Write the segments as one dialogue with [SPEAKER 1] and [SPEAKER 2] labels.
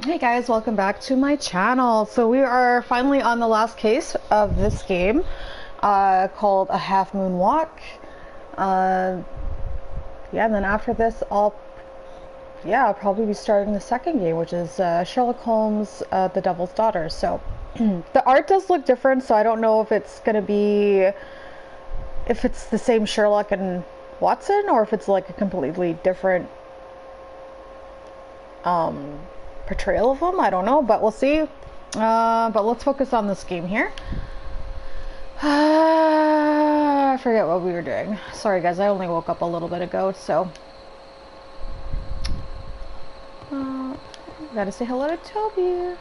[SPEAKER 1] Hey guys, welcome back to my channel. So we are finally on the last case of this game called A Half Moon Walk. Yeah, and then after this I'll probably be starting the second game, which is Sherlock Holmes, The Devil's Daughter. So the art does look different, so I don't know if it's gonna be, if it's the same Sherlock and Watson or if it's like a completely different portrayal of them. I don't know, but we'll see. But let's focus on this game here. I forget what we were doing. Sorry guys, I only woke up a little bit ago, so gotta say hello to Toby.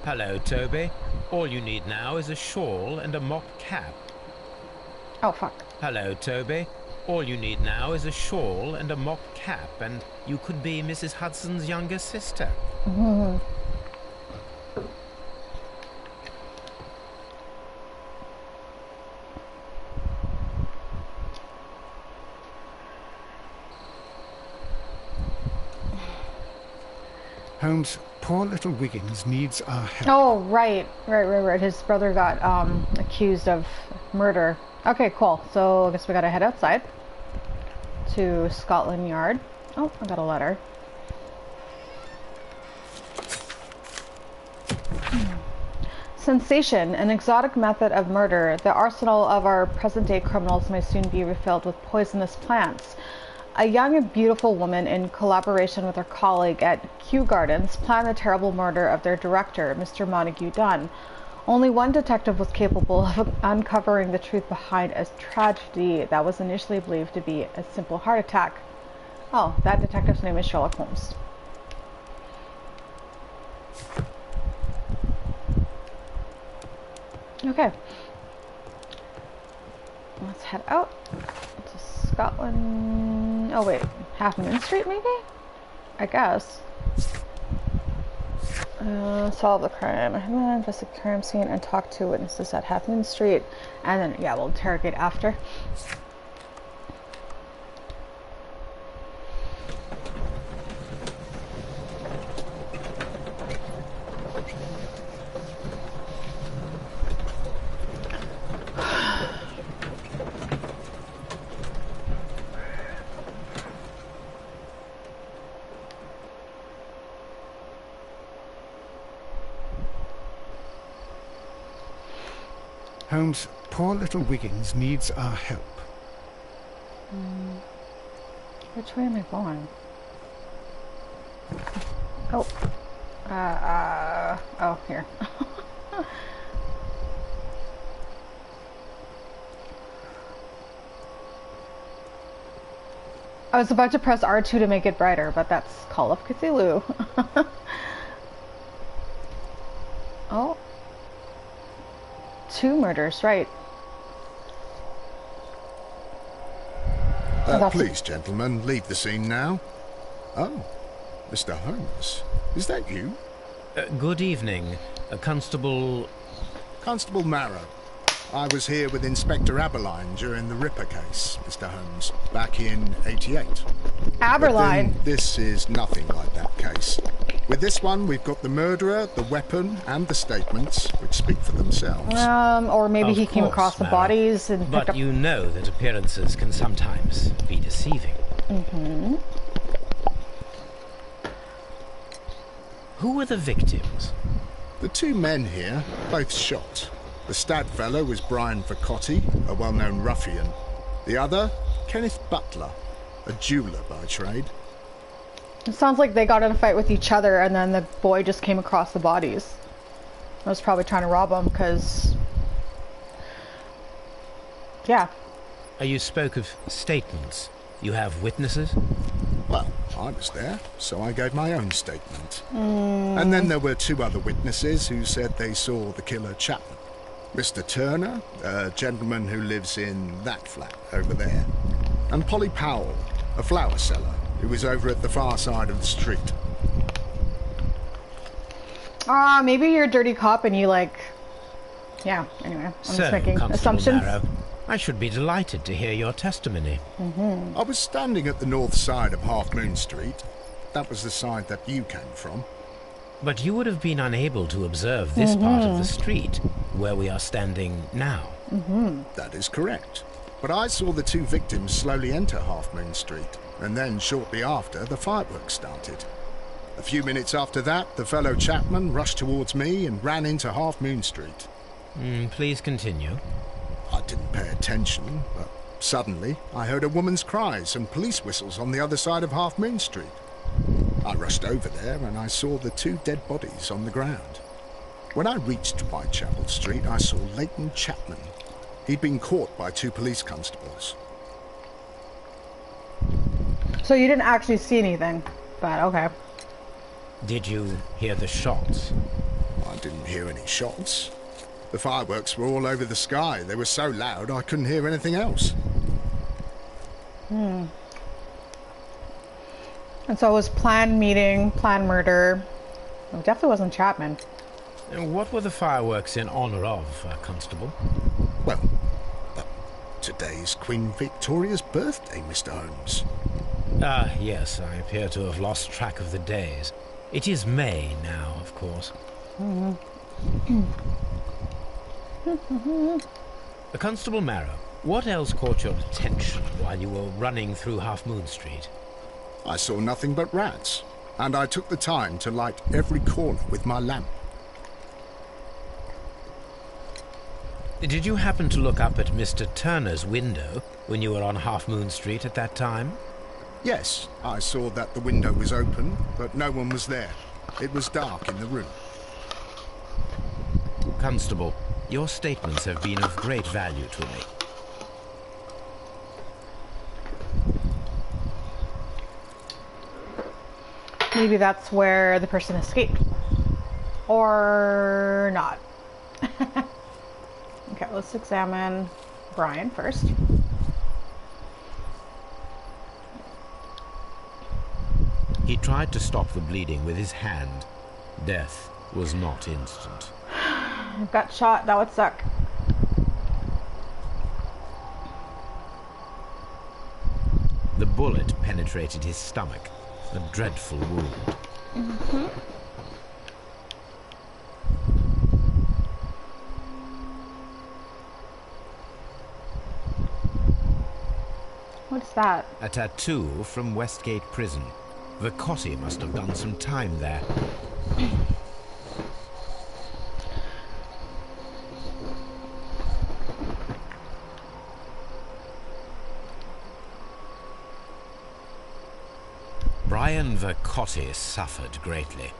[SPEAKER 2] Hello, Toby. All you need now is a shawl and a mock cap.
[SPEAKER 1] Oh fuck.
[SPEAKER 2] Hello, Toby. All you need now is a shawl and a mock cap, and you could be Mrs. Hudson's younger sister.
[SPEAKER 1] Mm-hmm.
[SPEAKER 3] Holmes, poor little Wiggins needs our help.
[SPEAKER 1] Oh, right. His brother got accused of murder. Okay, cool. So I guess we gotta head outside to Scotland Yard. Oh, I got a letter. Sensation, an exotic method of murder. The arsenal of our present-day criminals may soon be refilled with poisonous plants. A young and beautiful woman, in collaboration with her colleague at Kew Gardens, planned the terrible murder of their director, Mr. Montague Dunn. Only one detective was capable of uncovering the truth behind a tragedy that was initially believed to be a simple heart attack. Oh, that detective's name is Sherlock Holmes. Okay. Let's head out to Scotland. Oh wait, Half Moon Street maybe? I guess. Solve the crime. Investigate the crime scene and talk to witnesses at Half Moon Street. And then, yeah, we'll interrogate after.
[SPEAKER 3] Holmes, poor little Wiggins needs our help.
[SPEAKER 1] Which way am I going? Oh. Oh, here. I was about to press R2 to make it brighter, but that's Call of Cthulhu. Oh. 2 murders, right.
[SPEAKER 4] Please, gentlemen, leave the scene now. Oh, Mr. Holmes, is that you?
[SPEAKER 2] Good evening, Constable...
[SPEAKER 4] Constable Marrow. I was here with Inspector Aberline during the Ripper case, Mr. Holmes, back in '88.
[SPEAKER 1] Aberline?
[SPEAKER 4] This is nothing like that case. With this one, we've got the murderer, the weapon, and the statements, which speak for themselves.
[SPEAKER 1] Or maybe he came across the bodies and picked up...
[SPEAKER 2] But you know that appearances can sometimes be deceiving.
[SPEAKER 1] Mm-hmm.
[SPEAKER 2] Who were the victims?
[SPEAKER 4] The 2 men here, both shot. The stabbed fellow was Brian Vercotti, a well-known ruffian. The other, Kenneth Butler, a jeweller by trade.
[SPEAKER 1] It sounds like they got in a fight with each other and then the boy just came across the bodies. I was probably trying to rob them because... Yeah.
[SPEAKER 2] You spoke of statements. You have witnesses?
[SPEAKER 4] Well, I was there, so I gave my own statement. And then there were 2 other witnesses who said they saw the killer Chapman. Mr. Turner, a gentleman who lives in that flat over there. And Polly Powell, a flower seller, who was over at the far side of the street.
[SPEAKER 1] Maybe you're a dirty cop and you like... Yeah, anyway, I'm just making assumptions.
[SPEAKER 2] Marrow, I should be delighted to hear your testimony.
[SPEAKER 4] I was standing at the north side of Half Moon Street. That was the side that you came from.
[SPEAKER 2] But you would have been unable to observe this part of the street, where we are standing now.
[SPEAKER 4] That is correct. But I saw the two victims slowly enter Half Moon Street, and then shortly after, the fireworks started. A few minutes after that, the fellow chapman rushed towards me and ran into Half Moon Street.
[SPEAKER 2] Please continue.
[SPEAKER 4] I didn't pay attention, but suddenly I heard a woman's cries and police whistles on the other side of Half Moon Street. I rushed over there and I saw the two dead bodies on the ground. When I reached Whitechapel Street, I saw Leighton Chapman. He'd been caught by two police constables.
[SPEAKER 1] So you didn't actually see anything, but okay.
[SPEAKER 2] Did you hear the shots?
[SPEAKER 4] I didn't hear any shots. The fireworks were all over the sky. They were so loud I couldn't hear anything else.
[SPEAKER 1] And so it was planned meeting, planned murder. It definitely wasn't Chapman.
[SPEAKER 2] And what were the fireworks in honor of, Constable?
[SPEAKER 4] Well, today's Queen Victoria's birthday, Mr. Holmes.
[SPEAKER 2] Ah, yes, I appear to have lost track of the days. It is May now, of course. Constable Marrow, what else caught your attention while you were running through Half Moon Street?
[SPEAKER 4] I saw nothing but rats, and I took the time to light every corner with my lamp.
[SPEAKER 2] Did you happen to look up at Mr. Turner's window when you were on Half Moon Street at that time?
[SPEAKER 4] Yes, I saw that the window was open, but no one was there. It was dark in the room.
[SPEAKER 2] Constable, your statements have been of great value to me.
[SPEAKER 1] Maybe that's where the person escaped. Or not. Okay, let's examine Brian first.
[SPEAKER 2] He tried to stop the bleeding with his hand. Death was not instant.
[SPEAKER 1] Got shot, that would suck.
[SPEAKER 2] The bullet penetrated his stomach, a dreadful wound.
[SPEAKER 1] What's that?
[SPEAKER 2] A tattoo from Westgate Prison. Vicotti must have done some time there. Brian Vicotti suffered greatly.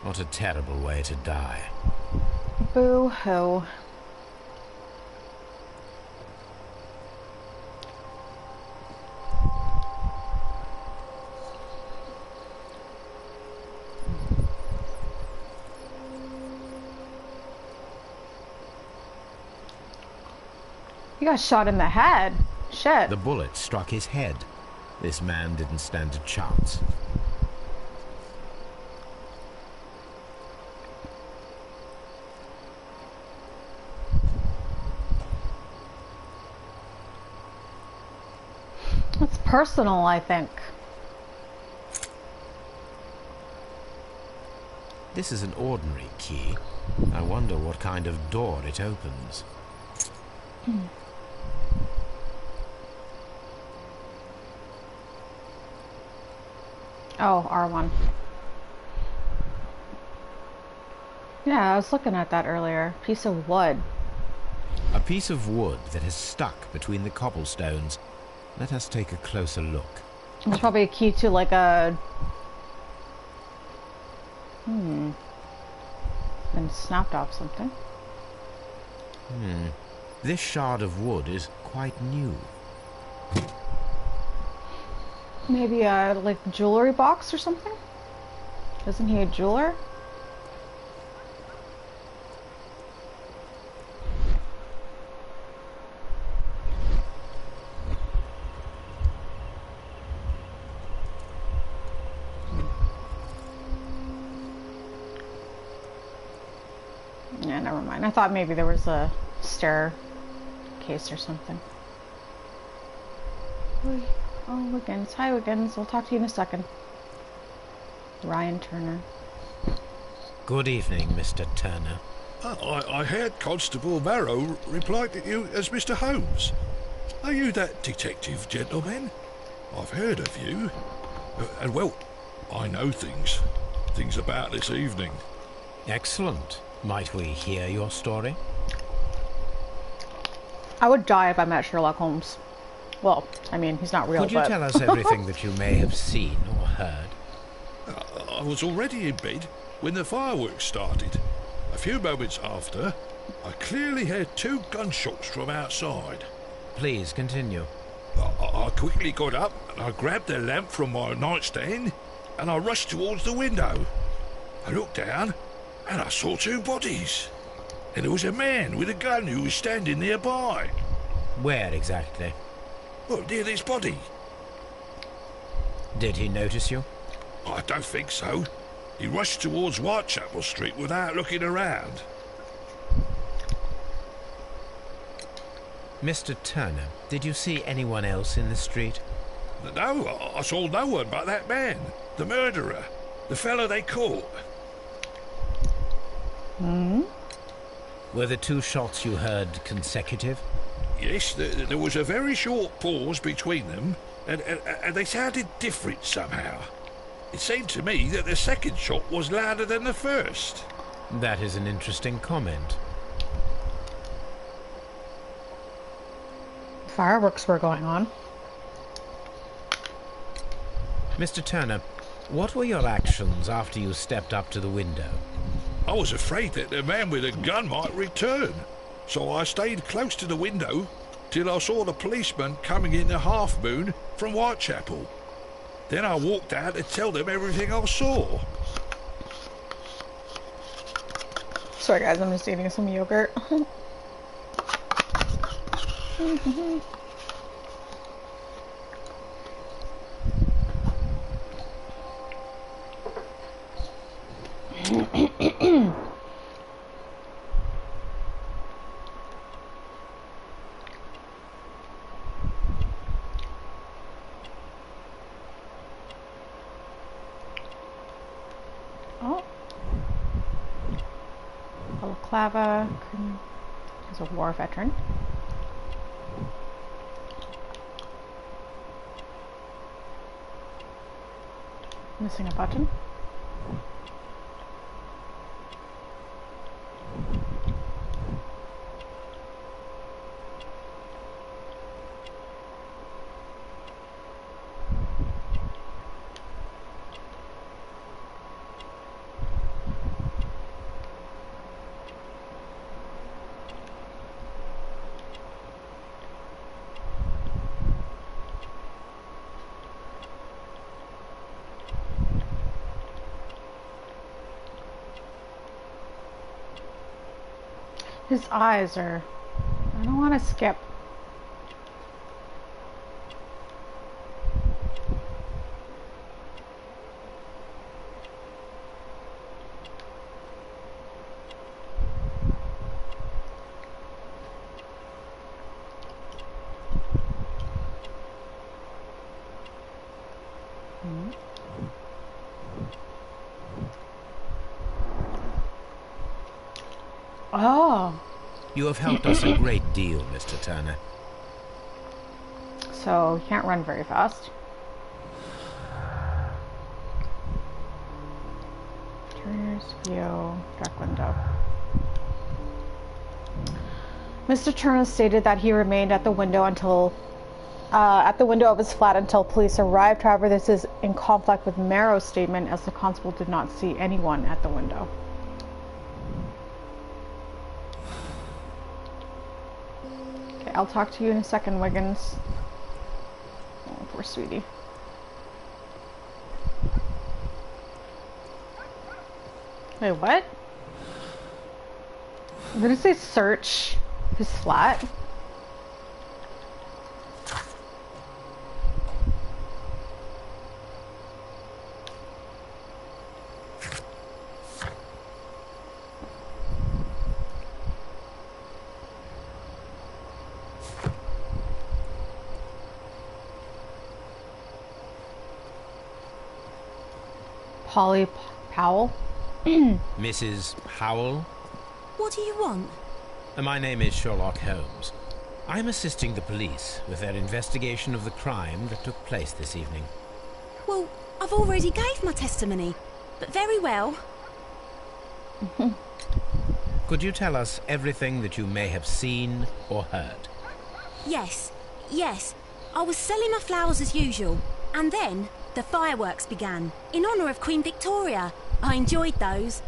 [SPEAKER 2] What a terrible way to die.
[SPEAKER 1] Boo-hoo. He got shot in the head. Shit.
[SPEAKER 2] The bullet struck his head. This man didn't stand a chance.
[SPEAKER 1] It's personal, I think.
[SPEAKER 2] This is an ordinary key. I wonder what kind of door it opens.
[SPEAKER 1] Oh, R1. Yeah, I was looking at that earlier. Piece of wood.
[SPEAKER 2] A piece of wood that has stuck between the cobblestones. Let us take a closer look.
[SPEAKER 1] It's probably a key to like a... Been snapped off something.
[SPEAKER 2] This shard of wood is quite new.
[SPEAKER 1] Maybe a like jewelry box or something? Isn't he a jeweler? Yeah, never mind. I thought maybe there was a staircase or something. Oh, Wiggins. Hi, Wiggins. I'll talk to you in a second. Ryan Turner.
[SPEAKER 2] Good evening, Mr. Turner.
[SPEAKER 5] I heard Constable Marrow reply to you as Mr. Holmes. Are you that detective gentleman? I've heard of you. And well, I know things about this evening.
[SPEAKER 2] Excellent. Might we hear your story?
[SPEAKER 1] I would die if I met Sherlock Holmes. Well, I mean, he's not real,
[SPEAKER 2] Could you
[SPEAKER 1] but...
[SPEAKER 2] tell us everything that you may have seen or heard?
[SPEAKER 5] I was already in bed when the fireworks started. A few moments after, I clearly heard 2 gunshots from outside.
[SPEAKER 2] Please continue.
[SPEAKER 5] I quickly got up and I grabbed the lamp from my nightstand and I rushed towards the window. I looked down and I saw 2 bodies. And there was a man with a gun who was standing nearby.
[SPEAKER 2] Where exactly?
[SPEAKER 5] Well, near this body.
[SPEAKER 2] Did he notice you?
[SPEAKER 5] I don't think so. He rushed towards Whitechapel Street without looking around.
[SPEAKER 2] Mr. Turner, did you see anyone else in the street?
[SPEAKER 5] No, I saw no one but that man, the murderer, the fellow they caught.
[SPEAKER 2] Were the 2 shots you heard consecutive?
[SPEAKER 5] Yes, there was a very short pause between them, and they sounded different somehow. It seemed to me that the second shot was louder than the first.
[SPEAKER 2] That is an interesting comment.
[SPEAKER 1] Fireworks were going on.
[SPEAKER 2] Mr. Turner, what were your actions after you stepped up to the window?
[SPEAKER 5] I was afraid that the man with a gun might return, so I stayed close to the window till I saw the policeman coming in the Half Moon from Whitechapel. Then I walked out to tell them everything I saw.
[SPEAKER 1] Sorry guys, I'm just eating some yogurt. Oh. Balaclava is a war veteran. Missing a button. His eyes are... I don't want to skip. Oh.
[SPEAKER 2] You have helped us a great deal, Mr. Turner.
[SPEAKER 1] So, you can't run very fast. Turner's view, dark window. Mr. Turner stated that he remained at the window until of his flat until police arrived. However, this is in conflict with Marrow's statement, as the constable did not see anyone at the window. Okay, I'll talk to you in a second, Wiggins. Oh, poor sweetie. Wait, what? Did it say search his flat? Polly Powell?
[SPEAKER 2] Mrs. Powell?
[SPEAKER 6] What do you want?
[SPEAKER 2] My name is Sherlock Holmes. I'm assisting the police with their investigation of the crime that took place this evening.
[SPEAKER 6] Well, I've already gave my testimony, but very well.
[SPEAKER 2] Could you tell us everything that you may have seen or heard?
[SPEAKER 6] Yes. I was selling my flowers as usual, and then the fireworks began, in honour of Queen Victoria. I enjoyed those.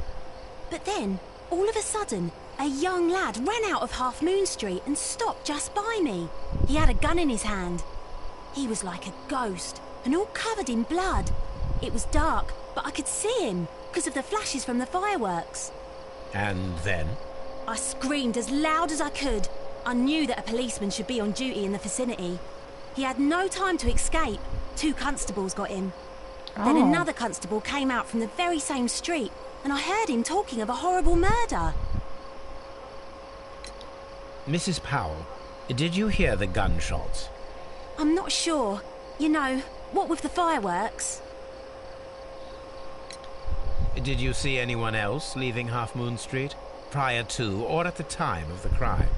[SPEAKER 6] But then, all of a sudden, a young lad ran out of Half Moon Street and stopped just by me. He had a gun in his hand. He was like a ghost, and all covered in blood. It was dark, but I could see him, because of the flashes from the fireworks.
[SPEAKER 2] And then?
[SPEAKER 6] I screamed as loud as I could. I knew that a policeman should be on duty in the vicinity. He had no time to escape. 2 constables got him. Then another constable came out from the very same street, and I heard him talking of a horrible murder.
[SPEAKER 2] Mrs. Powell, did you hear the gunshots?
[SPEAKER 6] I'm not sure. You know, what with the fireworks?
[SPEAKER 2] Did you see anyone else leaving Half Moon Street, prior to or at the time of the crime?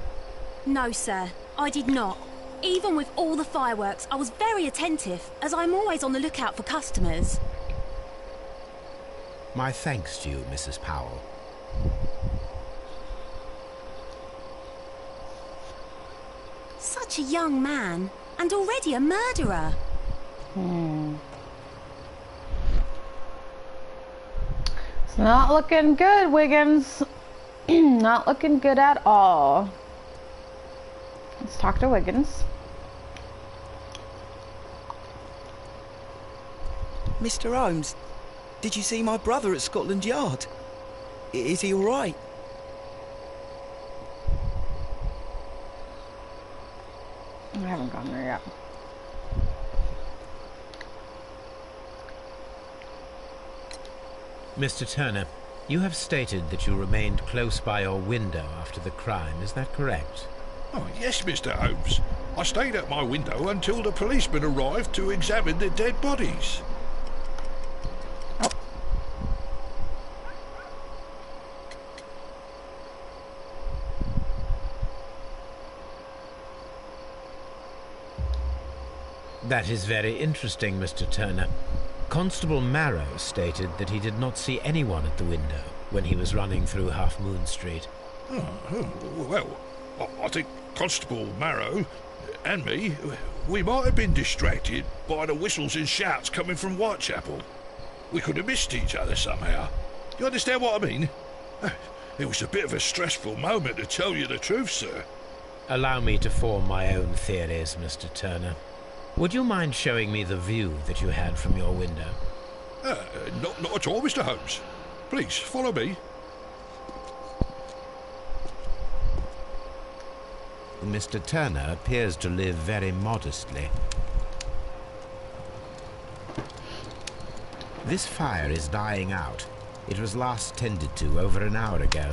[SPEAKER 6] No, sir, I did not. Even with all the fireworks, I was very attentive, as I'm always on the lookout for customers.
[SPEAKER 2] My thanks to you, Mrs. Powell.
[SPEAKER 6] Such a young man, and already a murderer.
[SPEAKER 1] It's not looking good, Wiggins. Not looking good at all. Let's talk to Wiggins.
[SPEAKER 7] Mr. Holmes, did you see my brother at Scotland Yard? Is he all right?
[SPEAKER 1] I haven't gone there yet.
[SPEAKER 2] Mr. Turner, you have stated that you remained close by your window after the crime, is that correct?
[SPEAKER 5] Oh, yes, Mr. Holmes. I stayed at my window until the policeman arrived to examine the dead bodies.
[SPEAKER 2] That is very interesting, Mr. Turner. Constable Marrow stated that he did not see anyone at the window when he was running through Half Moon Street.
[SPEAKER 5] Well, I think Constable Marrow and me, we might have been distracted by the whistles and shouts coming from Whitechapel. We could have missed each other somehow. You understand what I mean? It was a bit of a stressful moment, to tell you the truth, sir.
[SPEAKER 2] Allow me to form my own theories, Mr. Turner. Would you mind showing me the view that you had from your window?
[SPEAKER 5] Not at all, Mr. Holmes. Please, follow me.
[SPEAKER 2] Mr. Turner appears to live very modestly. This fire is dying out. It was last tended to over an hour ago.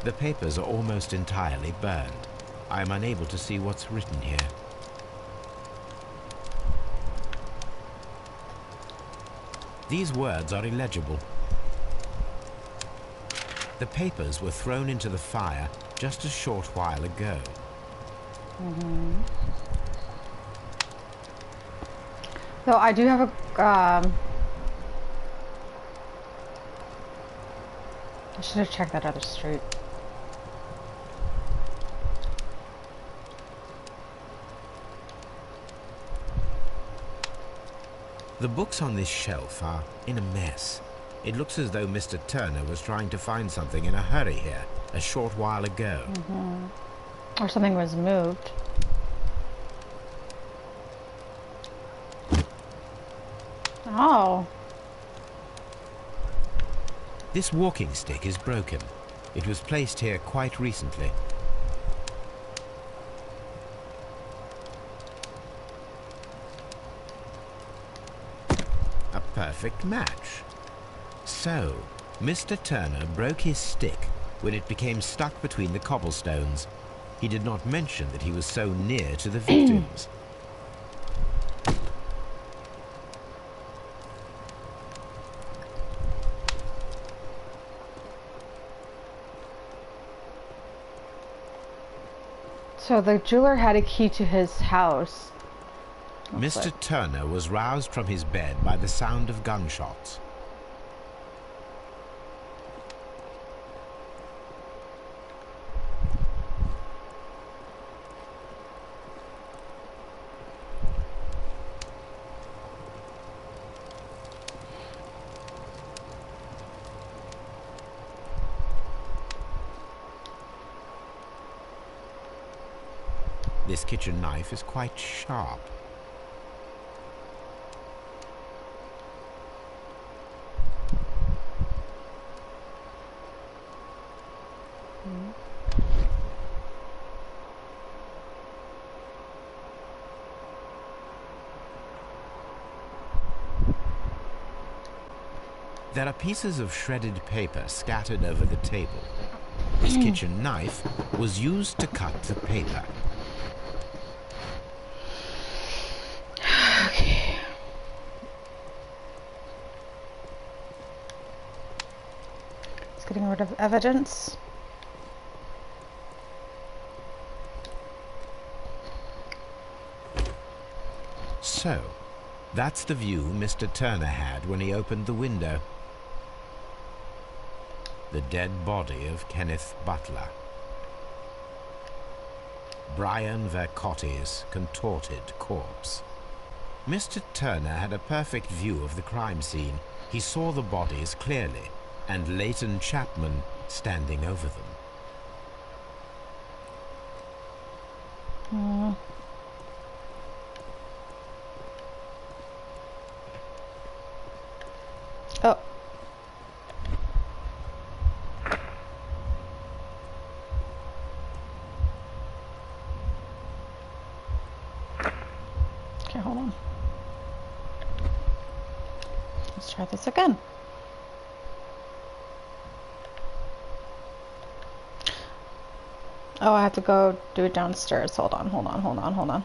[SPEAKER 2] The papers are almost entirely burned. I am unable to see what's written here. These words are illegible. The papers were thrown into the fire just a short while ago.
[SPEAKER 1] So I do have a, I should have checked that other street.
[SPEAKER 2] The books on this shelf are in a mess. It looks as though Mr. Turner was trying to find something in a hurry here a short while ago.
[SPEAKER 1] Or something was moved. Oh.
[SPEAKER 2] This walking stick is broken. It was placed here quite recently. A perfect match. So, Mr. Turner broke his stick when it became stuck between the cobblestones. He did not mention that he was so near to the victims.
[SPEAKER 1] So the jeweler had a key to his house.
[SPEAKER 2] Mr. Turner was roused from his bed by the sound of gunshots. This kitchen knife is quite sharp. There are pieces of shredded paper scattered over the table. This kitchen knife was used to cut the paper.
[SPEAKER 1] Okay. It's getting rid of evidence.
[SPEAKER 2] So, that's the view Mr. Turner had when he opened the window. The dead body of Kenneth Butler. Brian Vercotti's contorted corpse. Mr. Turner had a perfect view of the crime scene. He saw the bodies clearly, and Leighton Chapman standing over them.
[SPEAKER 1] Oh. Okay, hold on. Let's try this again. Oh, I have to go do it downstairs. Hold on.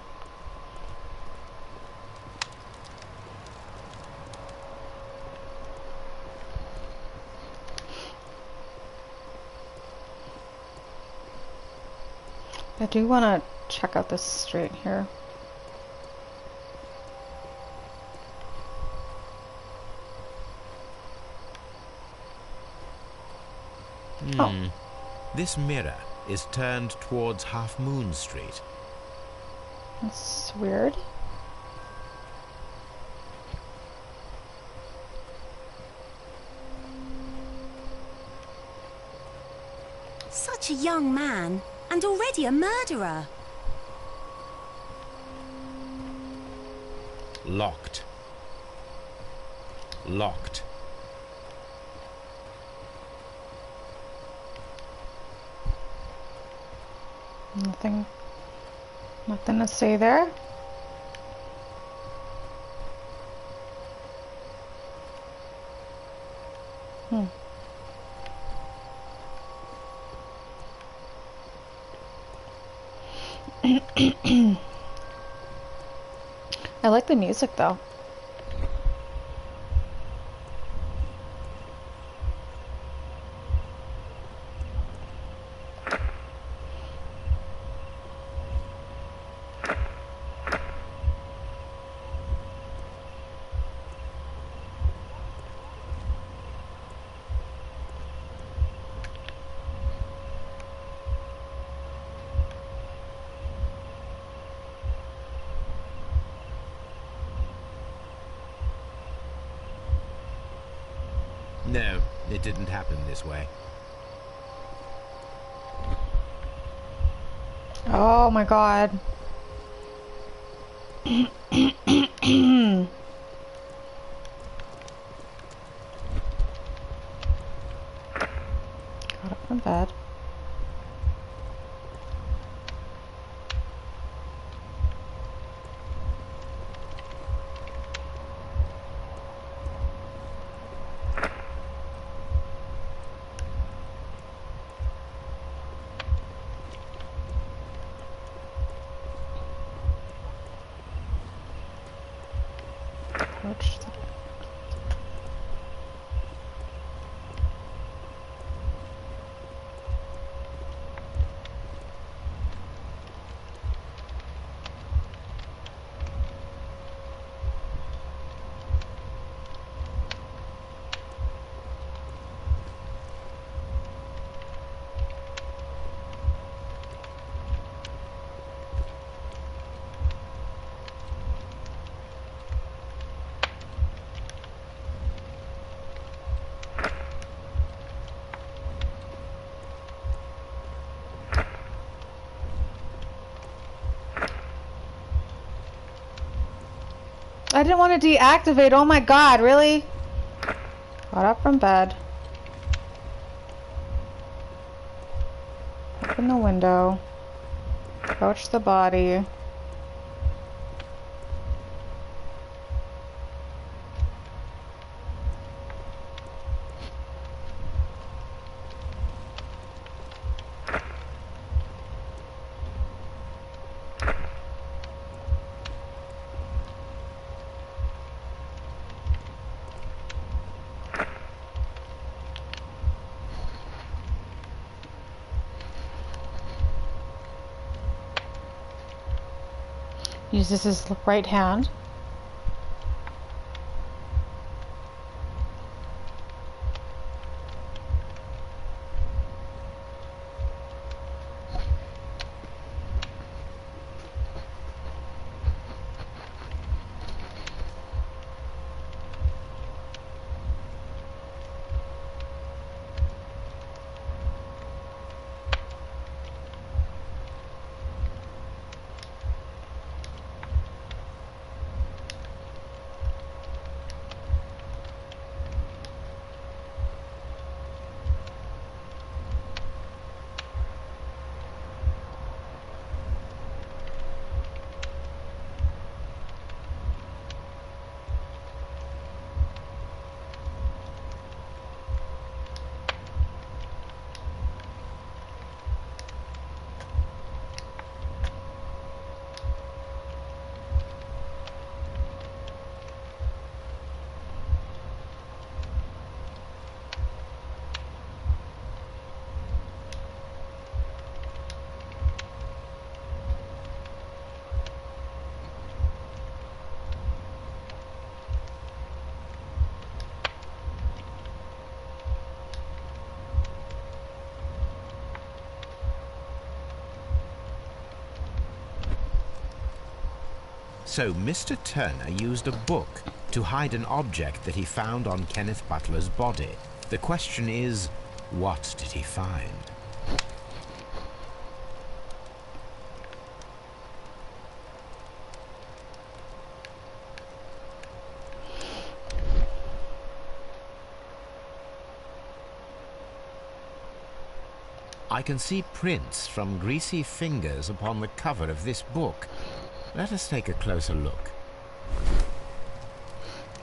[SPEAKER 1] I do want to check out this street here. Oh.
[SPEAKER 2] This mirror is turned towards Half Moon Street.
[SPEAKER 1] That's weird.
[SPEAKER 6] Such a young man, and already a murderer.
[SPEAKER 2] Locked. Locked.
[SPEAKER 1] Nothing to say there. I like the music though.
[SPEAKER 2] No, it didn't happen this way.
[SPEAKER 1] Oh my god. Got up from bed. Approach the... I didn't want to deactivate. Oh my god, really? Got up from bed. Open the window. Approach the body. Uses his right hand.
[SPEAKER 2] So Mr. Turner used a book to hide an object that he found on Kenneth Butler's body. The question is, what did he find? I can see prints from greasy fingers upon the cover of this book. Let us take a closer look.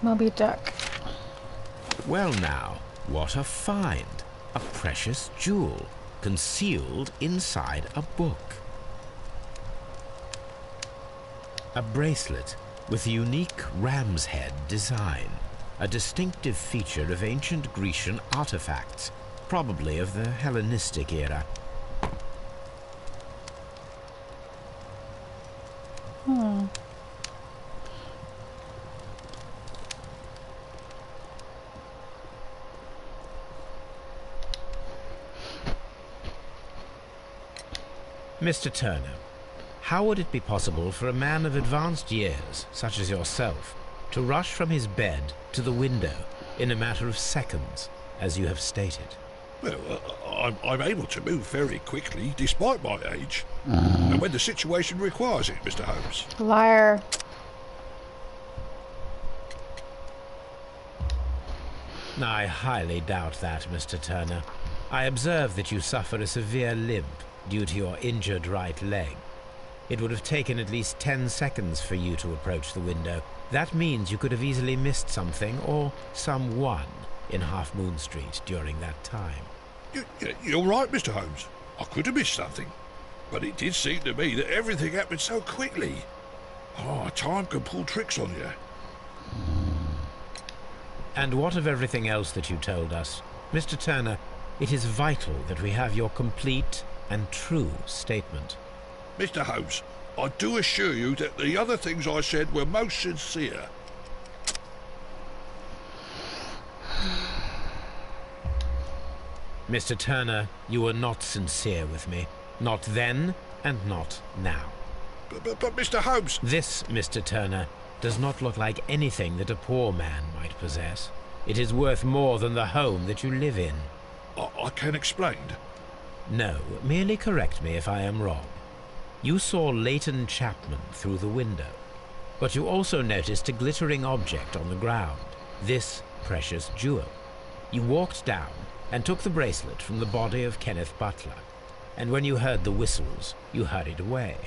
[SPEAKER 1] Moby Dick.
[SPEAKER 2] Well now, what a find! A precious jewel, concealed inside a book. A bracelet with a unique ram's head design, a distinctive feature of ancient Grecian artifacts, probably of the Hellenistic era. Mr. Turner, how would it be possible for a man of advanced years, such as yourself, to rush from his bed to the window in a matter of seconds, as you have stated?
[SPEAKER 5] Well, I'm able to move very quickly, despite my age. And when the situation requires it, Mr. Holmes.
[SPEAKER 1] Liar.
[SPEAKER 2] I highly doubt that, Mr. Turner. I observe that you suffer a severe limp due to your injured right leg. It would have taken at least 10 seconds for you to approach the window. That means you could have easily missed something or someone in Half Moon Street during that time.
[SPEAKER 5] You're right, Mr. Holmes. I could have missed something. But it did seem to me that everything happened so quickly. Oh, time can pull tricks on you.
[SPEAKER 2] And what of everything else that you told us? Mr. Turner, it is vital that we have your complete and true statement.
[SPEAKER 5] Mr. Holmes, I do assure you that the other things I said were most sincere.
[SPEAKER 2] Mr. Turner, you were not sincere with me. Not then, and not now.
[SPEAKER 5] But Mr. Holmes...
[SPEAKER 2] This, Mr. Turner, does not look like anything that a poor man might possess. It is worth more than the home that you live in.
[SPEAKER 5] I can explain.
[SPEAKER 2] No, merely correct me if I am wrong. You saw Leighton Chapman through the window, but you also noticed a glittering object on the ground, this precious jewel. You walked down and took the bracelet from the body of Kenneth Butler, and when you heard the whistles, you hurried away.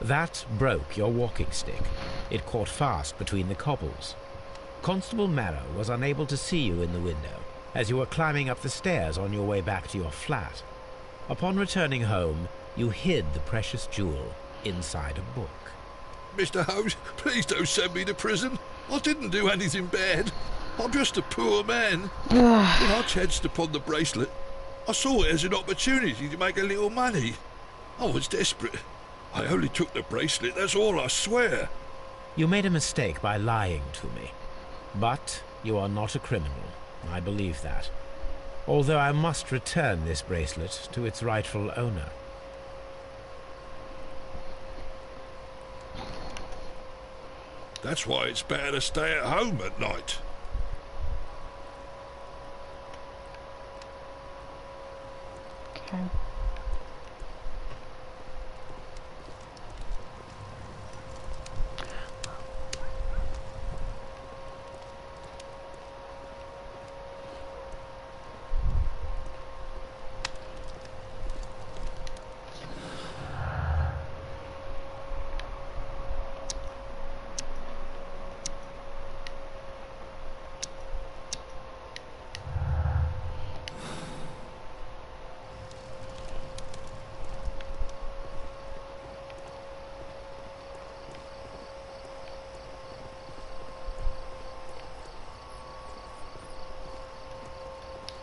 [SPEAKER 2] That broke your walking stick. It caught fast between the cobbles. Constable Marrow was unable to see you in the window, as you were climbing up the stairs on your way back to your flat. Upon returning home, you hid the precious jewel inside a book.
[SPEAKER 5] Mr. Holmes, please don't send me to prison. I didn't do anything bad. I'm just a poor man. When I chanced upon the bracelet, I saw it as an opportunity to make a little money. I was desperate. I only took the bracelet, that's all, I swear.
[SPEAKER 2] You made a mistake by lying to me. But you are not a criminal. I believe that. Although I must return this bracelet to its rightful owner.
[SPEAKER 5] That's why it's better to stay at home at night.
[SPEAKER 1] Okay.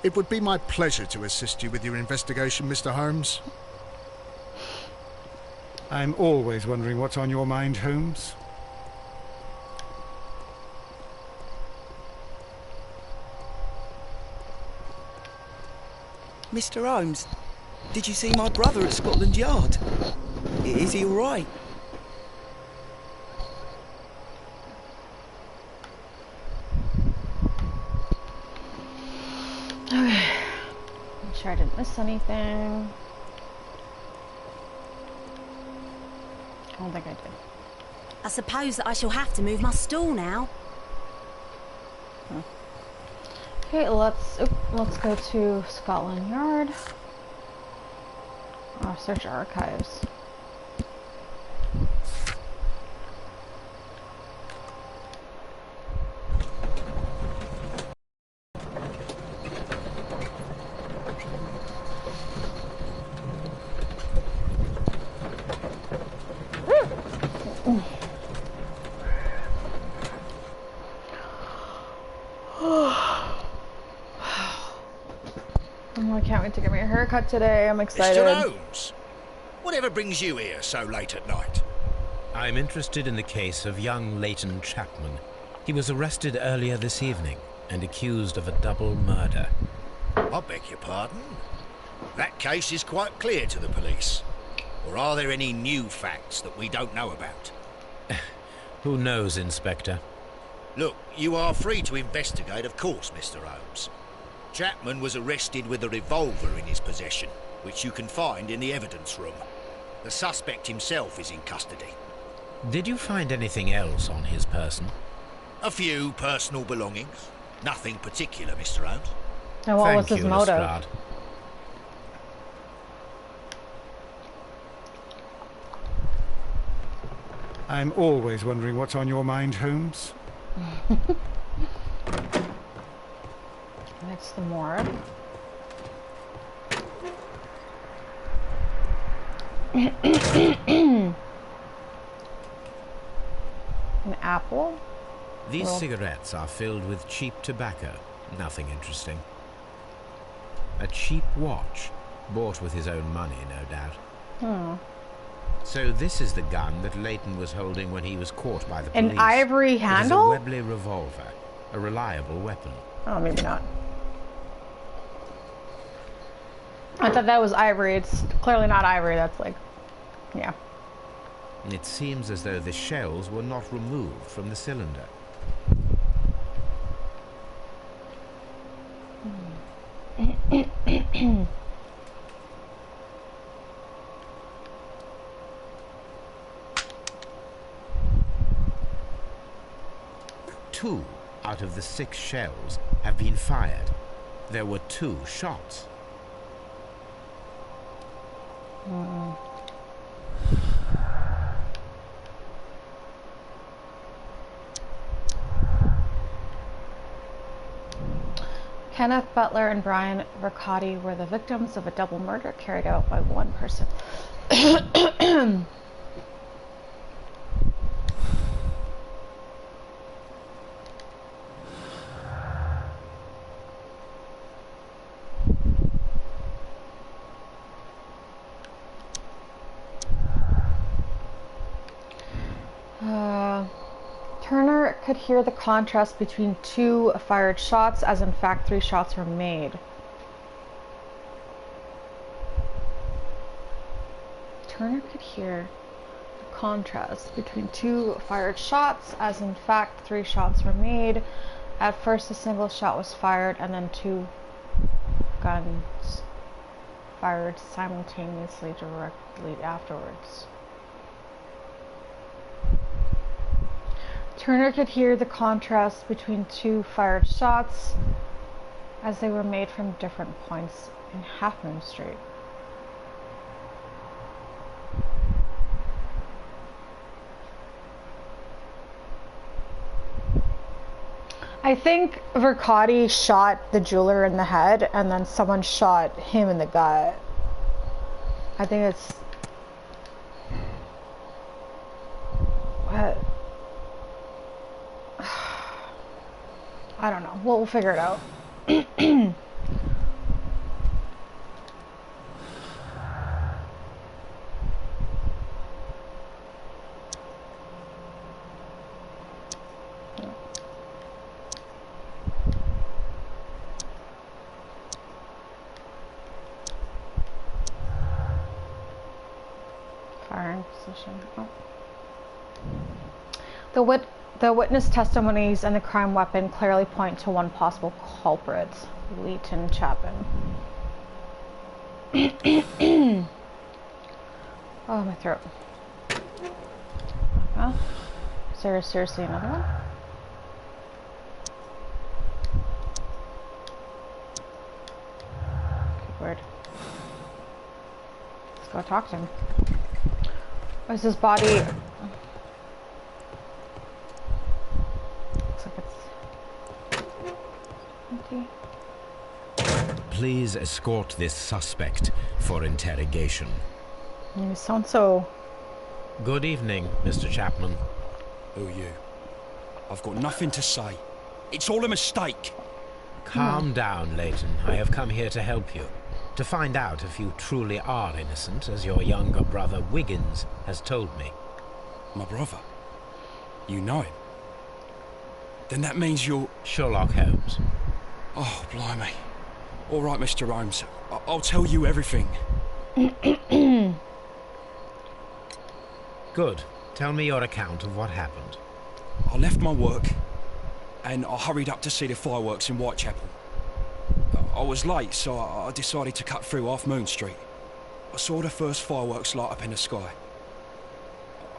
[SPEAKER 4] It would be my pleasure to assist you with your investigation, Mr. Holmes.
[SPEAKER 3] I'm always wondering what's on your mind, Holmes.
[SPEAKER 7] Mr. Holmes, did you see my brother at Scotland Yard? Is he all right?
[SPEAKER 1] Okay. Make sure I didn't miss anything. I don't think I did.
[SPEAKER 6] I suppose that I shall have to move my stall now.
[SPEAKER 1] Okay, let's go to Scotland Yard. Search archives. I can't wait to get my haircut today. I'm excited.
[SPEAKER 8] Mr. Holmes, whatever brings you here so late at night?
[SPEAKER 2] I'm interested in the case of young Leighton Chapman. He was arrested earlier this evening and accused of a double murder.
[SPEAKER 8] I beg your pardon? That case is quite clear to the police. Or are there any new facts that we don't know about?
[SPEAKER 2] Who knows, Inspector?
[SPEAKER 8] Look, you are free to investigate, of course, Mr. Holmes. Chapman was arrested with a revolver in his possession, which you can find in the evidence room. The suspect himself is in custody.
[SPEAKER 2] Did you find anything else on his person?
[SPEAKER 8] A few personal belongings. Nothing particular, Mr. Holmes.
[SPEAKER 1] And what was
[SPEAKER 2] Thank
[SPEAKER 1] his
[SPEAKER 2] you,
[SPEAKER 1] motive?
[SPEAKER 2] Lestrade.
[SPEAKER 3] I'm always wondering what's on your mind, Holmes.
[SPEAKER 1] That's the morgue. An apple?
[SPEAKER 2] These
[SPEAKER 1] Well.
[SPEAKER 2] cigarettes are filled with cheap tobacco. Nothing interesting. A cheap watch, bought with his own money, no doubt.
[SPEAKER 1] Hmm.
[SPEAKER 2] So this is the gun that Leighton was holding when he was caught by the police.
[SPEAKER 1] An ivory handle?
[SPEAKER 2] It is a Webley revolver, a reliable weapon.
[SPEAKER 1] Oh, maybe not. I thought that was ivory. It's clearly not ivory. That's like, yeah.
[SPEAKER 2] It seems as though the shells were not removed from the cylinder. Two out of the 6 shells have been fired. There were 2 shots.
[SPEAKER 1] Kenneth Butler and Brian Riccati were the victims of a double murder carried out by one person. Turner could hear the contrast between 2 fired shots, as in fact 3 shots were made. Turner could hear the contrast between 2 fired shots, as in fact 3 shots were made. At first a single shot was fired, and then 2 guns fired simultaneously directly afterwards. Turner could hear the contrast between 2 fired shots as they were made from different points in Half Moon Street. I think Riccati shot the jeweler in the head and then someone shot him in the gut. I think it's... What? I don't know. We'll figure it out. Firing position. Oh. The witness testimonies and the crime weapon clearly point to one possible culprit, Leighton Chapman. Oh, my throat. Okay. Is there seriously another one? Okay, weird. Let's go talk to him. Is his body...
[SPEAKER 2] Please escort this suspect for interrogation.
[SPEAKER 1] You sound so...
[SPEAKER 2] Good evening, Mr. Chapman.
[SPEAKER 9] Who are you? I've got nothing to say. It's all a mistake.
[SPEAKER 2] Calm down, Leighton. I have come here to help you. To find out if you truly are innocent, as your younger brother Wiggins has told me.
[SPEAKER 9] My brother? You know him? Then that means you're...
[SPEAKER 2] Sherlock Holmes.
[SPEAKER 9] Oh, blimey. All right, Mr. Holmes. I'll tell you everything.
[SPEAKER 2] Good. Tell me your account of what happened.
[SPEAKER 9] I left my work, and I hurried up to see the fireworks in Whitechapel. I was late, so I decided to cut through Half Moon Street. I saw the first fireworks light up in the sky.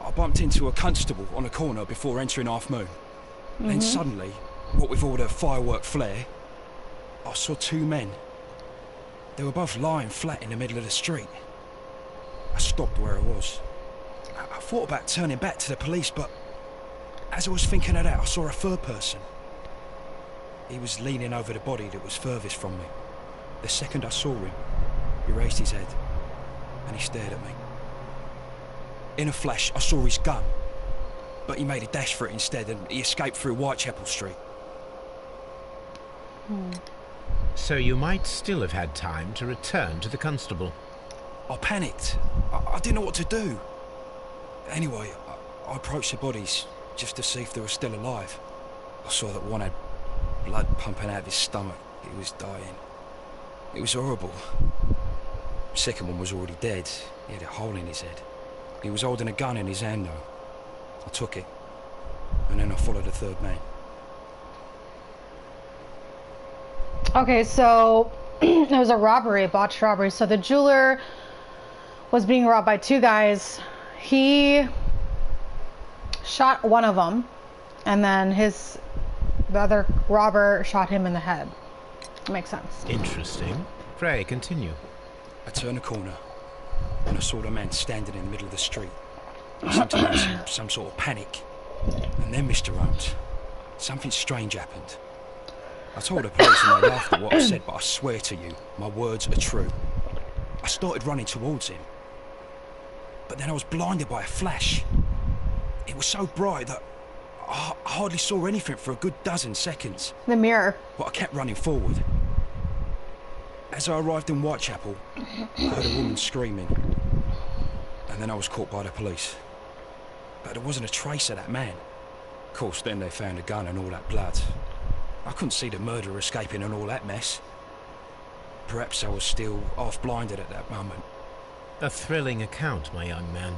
[SPEAKER 9] I bumped into a constable on a corner before entering Half Moon. Then suddenly, what with all the firework flare, I saw 2 men. They were both lying flat in the middle of the street. I stopped where I was. I thought about turning back to the police, but as I was thinking of that, I saw a third person. He was leaning over the body that was furthest from me. The second I saw him, he raised his head and he stared at me. In a flash, I saw his gun. but he made a dash for it instead and he escaped through Whitechapel Street.
[SPEAKER 2] So you might still have had time to return to the constable.
[SPEAKER 9] I panicked. I didn't know what to do. Anyway, I approached the bodies just to see if they were still alive. I saw that one had blood pumping out of his stomach. He was dying. It was horrible. The second one was already dead. He had a hole in his head. He was holding a gun in his hand though. I took it, and then I followed the third man.
[SPEAKER 1] Okay, so it was a robbery, a botched robbery. So the jeweler was being robbed by two guys. He shot one of them, and then the other robber shot him in the head. Makes sense.
[SPEAKER 2] Interesting. Pray, continue.
[SPEAKER 9] I turned a corner, and I saw the man standing in the middle of the street. He seemed to be in some sort of panic. And then, Mr. Holmes, something strange happened. I told the police and they laughed at what I said, but I swear to you, my words are true. I started running towards him. But then I was blinded by a flash. It was so bright that I hardly saw anything for a good dozen seconds.
[SPEAKER 1] The mirror.
[SPEAKER 9] But I kept running forward. As I arrived in Whitechapel, I heard a woman screaming. And then I was caught by the police. But there wasn't a trace of that man. Of course, then they found a gun and all that blood. I couldn't see the murderer escaping and all that mess. Perhaps I was still half-blinded at that moment.
[SPEAKER 2] A thrilling account, my young man.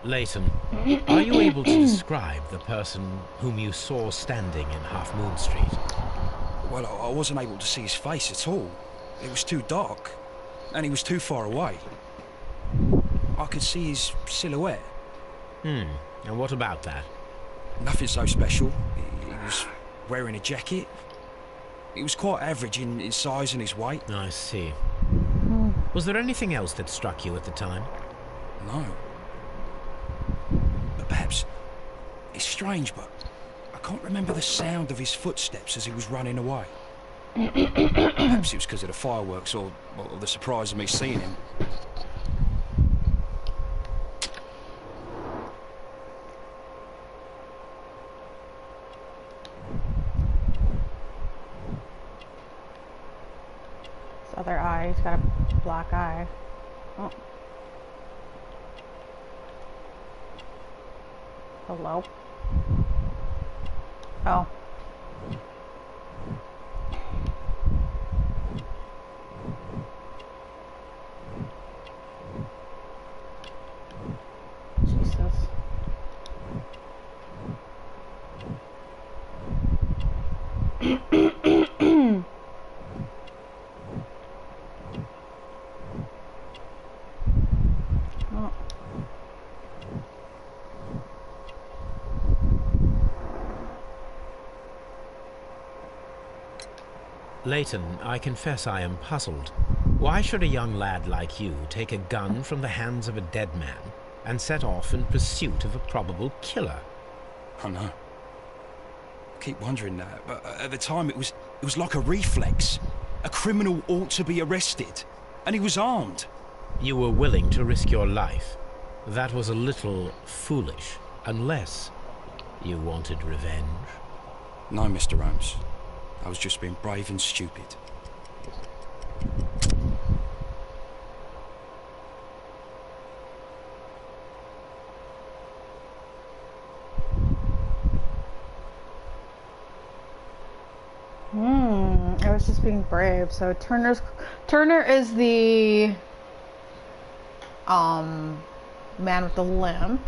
[SPEAKER 2] Leighton, are you able to describe the person whom you saw standing in Half Moon Street?
[SPEAKER 9] Well, I wasn't able to see his face at all. It was too dark, and he was too far away. I could see his silhouette.
[SPEAKER 2] And what about that?
[SPEAKER 9] Nothing so special. He was wearing a jacket. He was quite average in size and his weight.
[SPEAKER 2] I see. Was there anything else that struck you at the time?
[SPEAKER 9] No. But perhaps... It's strange, but I can't remember the sound of his footsteps as he was running away. Perhaps it was because of the fireworks or the surprise of me seeing him.
[SPEAKER 1] His other eye, he's got a black eye. Oh. Hello? Oh. Jesus.
[SPEAKER 2] Leighton, I confess I am puzzled. Why should a young lad like you take a gun from the hands of a dead man and set off in pursuit of a probable killer?
[SPEAKER 9] I know. I keep wondering that, but at the time it was like a reflex. A criminal ought to be arrested, and he was armed.
[SPEAKER 2] You were willing to risk your life. That was a little foolish, unless you wanted revenge.
[SPEAKER 9] No, Mr. Holmes. I was just being brave and stupid.
[SPEAKER 1] I was just being brave. So Turner is the man with the limp.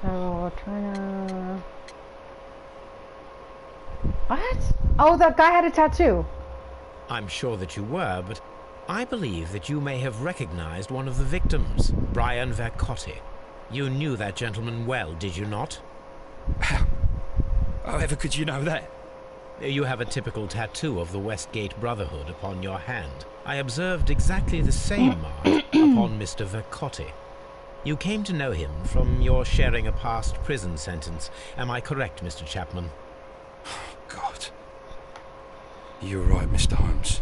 [SPEAKER 1] So Turner. What? Oh, that guy had a tattoo.
[SPEAKER 2] I'm sure that you were, but I believe that you may have recognized one of the victims, Brian Vercotti. You knew that gentleman well, did you not?
[SPEAKER 9] However could you know that?
[SPEAKER 2] You have a typical tattoo of the Westgate Brotherhood upon your hand. I observed exactly the same mark upon Mr. Vercotti. You came to know him from your sharing a past prison sentence. Am I correct, Mr. Chapman?
[SPEAKER 9] God. You're right, Mr. Holmes.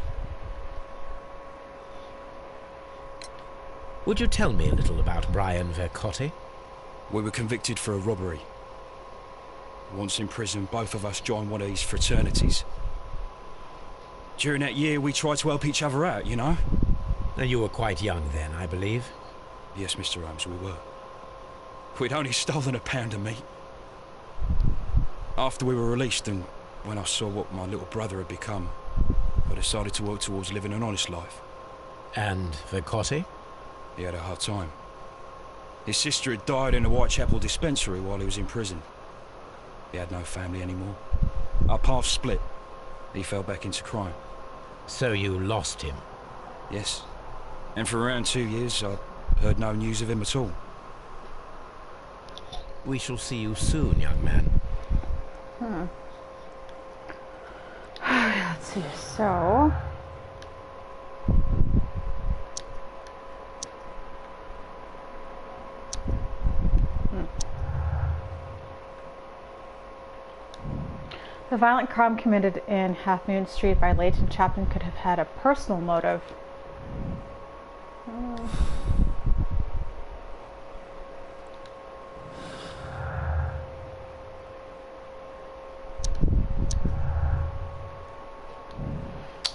[SPEAKER 2] Would you tell me a little about Brian Vercotti?
[SPEAKER 9] We were convicted for a robbery. Once in prison, both of us joined one of these fraternities. During that year, we tried to help each other out, you know?
[SPEAKER 2] And you were quite young then, I believe.
[SPEAKER 9] Yes, Mr. Holmes, we were. We'd only stolen a pound of meat. After we were released, and when I saw what my little brother had become, I decided to work towards living an honest life.
[SPEAKER 2] And Vercotti?
[SPEAKER 9] He had a hard time. His sister had died in a Whitechapel dispensary while he was in prison. He had no family anymore. Our paths split. He fell back into crime.
[SPEAKER 2] So you lost him?
[SPEAKER 9] Yes. And for around 2 years, I heard no news of him at all.
[SPEAKER 2] We shall see you soon, young man.
[SPEAKER 1] Let's see, so... The violent crime committed in Half Moon Street by Leighton Chapman could have had a personal motive.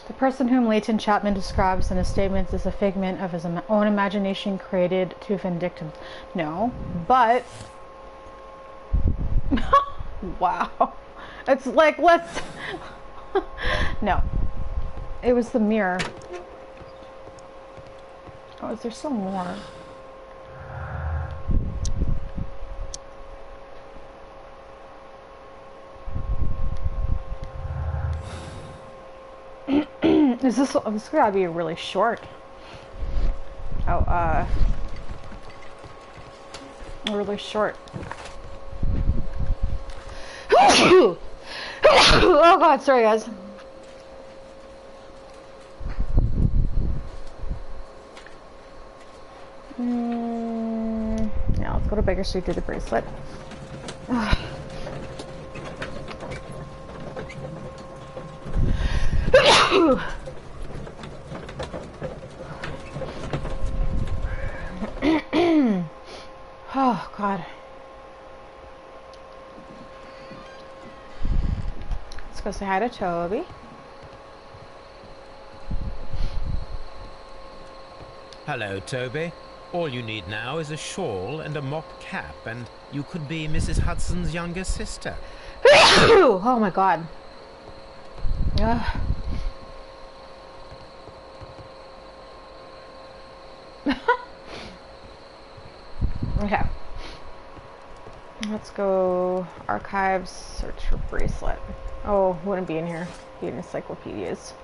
[SPEAKER 1] The person whom Leighton Chapman describes in his statements is a figment of his own imagination created to vindictive. No, but... Wow. It's like, let's... No. It was the mirror. Oh, is there still more? Is this gotta be really short? Oh, really short. Oh god, sorry guys. Yeah, let's go to Baker Street, do the bracelet. Oh god. Let's go say hi to Toby.
[SPEAKER 2] Hello, Toby. All you need now is a shawl and a mock cap, and you could be Mrs. Hudson's younger sister.
[SPEAKER 1] Oh my god. Okay. Let's go archives, search for bracelet. Oh, wouldn't be in here. Be in encyclopedias.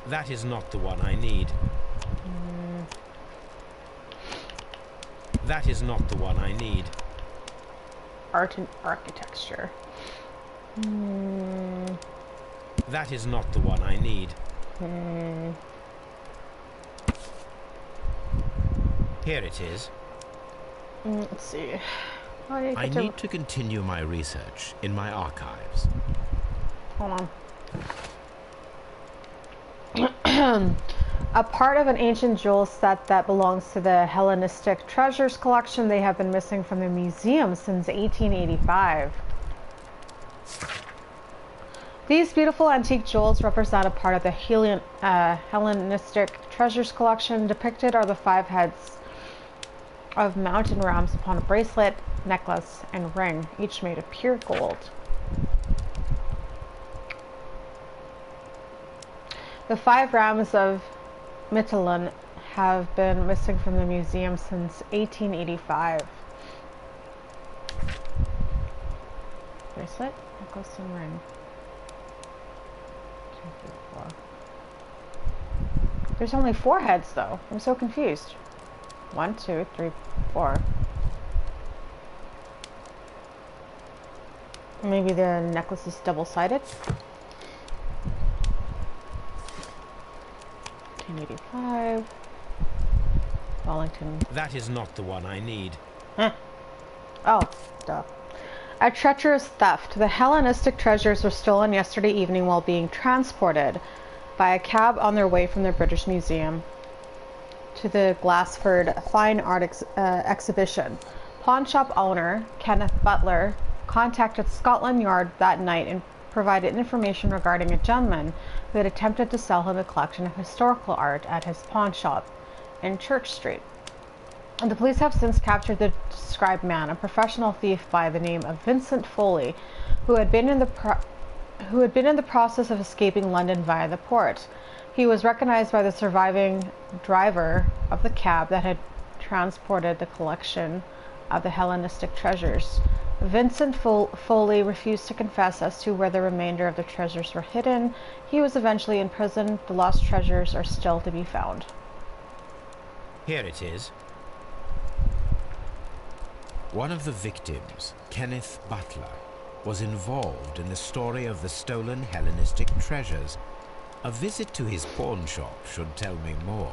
[SPEAKER 2] That is not the one I need. That is not the one I need.
[SPEAKER 1] Art and architecture.
[SPEAKER 2] That is not the one I need. Here it is.
[SPEAKER 1] Let's see.
[SPEAKER 2] I need to continue my research in my archives.
[SPEAKER 1] Hold on. A part of an ancient jewel set that belongs to the Hellenistic treasures collection. They have been missing from the museum since 1885. These beautiful antique jewels represent a part of the Hellenistic treasures collection. Depicted are the 5 heads of mountain rams upon a bracelet, necklace, and ring, each made of pure gold. The 5 rams of Mytilene have been missing from the museum since 1885. Bracelet, necklace, and ring. 2, 3, 4. There's only 4 heads though. I'm so confused. 1, 2, 3, 4. Maybe the necklace is double-sided. 1985. Wellington.
[SPEAKER 2] That is not the one I need.
[SPEAKER 1] Huh. Oh, duh. A treacherous theft. The Hellenistic treasures were stolen yesterday evening while being transported by a cab on their way from the British Museum to the Glassford Fine Art exhibition. Pawn shop owner Kenneth Butler contacted Scotland Yard that night and provided information regarding a gentleman who had attempted to sell him a collection of historical art at his pawn shop in Church Street. And the police have since captured the described man, a professional thief by the name of Vincent Foley, who had been in the process of escaping London via the port. He was recognized by the surviving driver of the cab that had transported the collection of the Hellenistic treasures. Vincent Foley refused to confess as to where the remainder of the treasures were hidden. He was eventually imprisoned. The lost treasures are still to be found.
[SPEAKER 2] Here it is. One of the victims, Kenneth Butler, was involved in the story of the stolen Hellenistic treasures. A visit to his pawn shop should tell me more.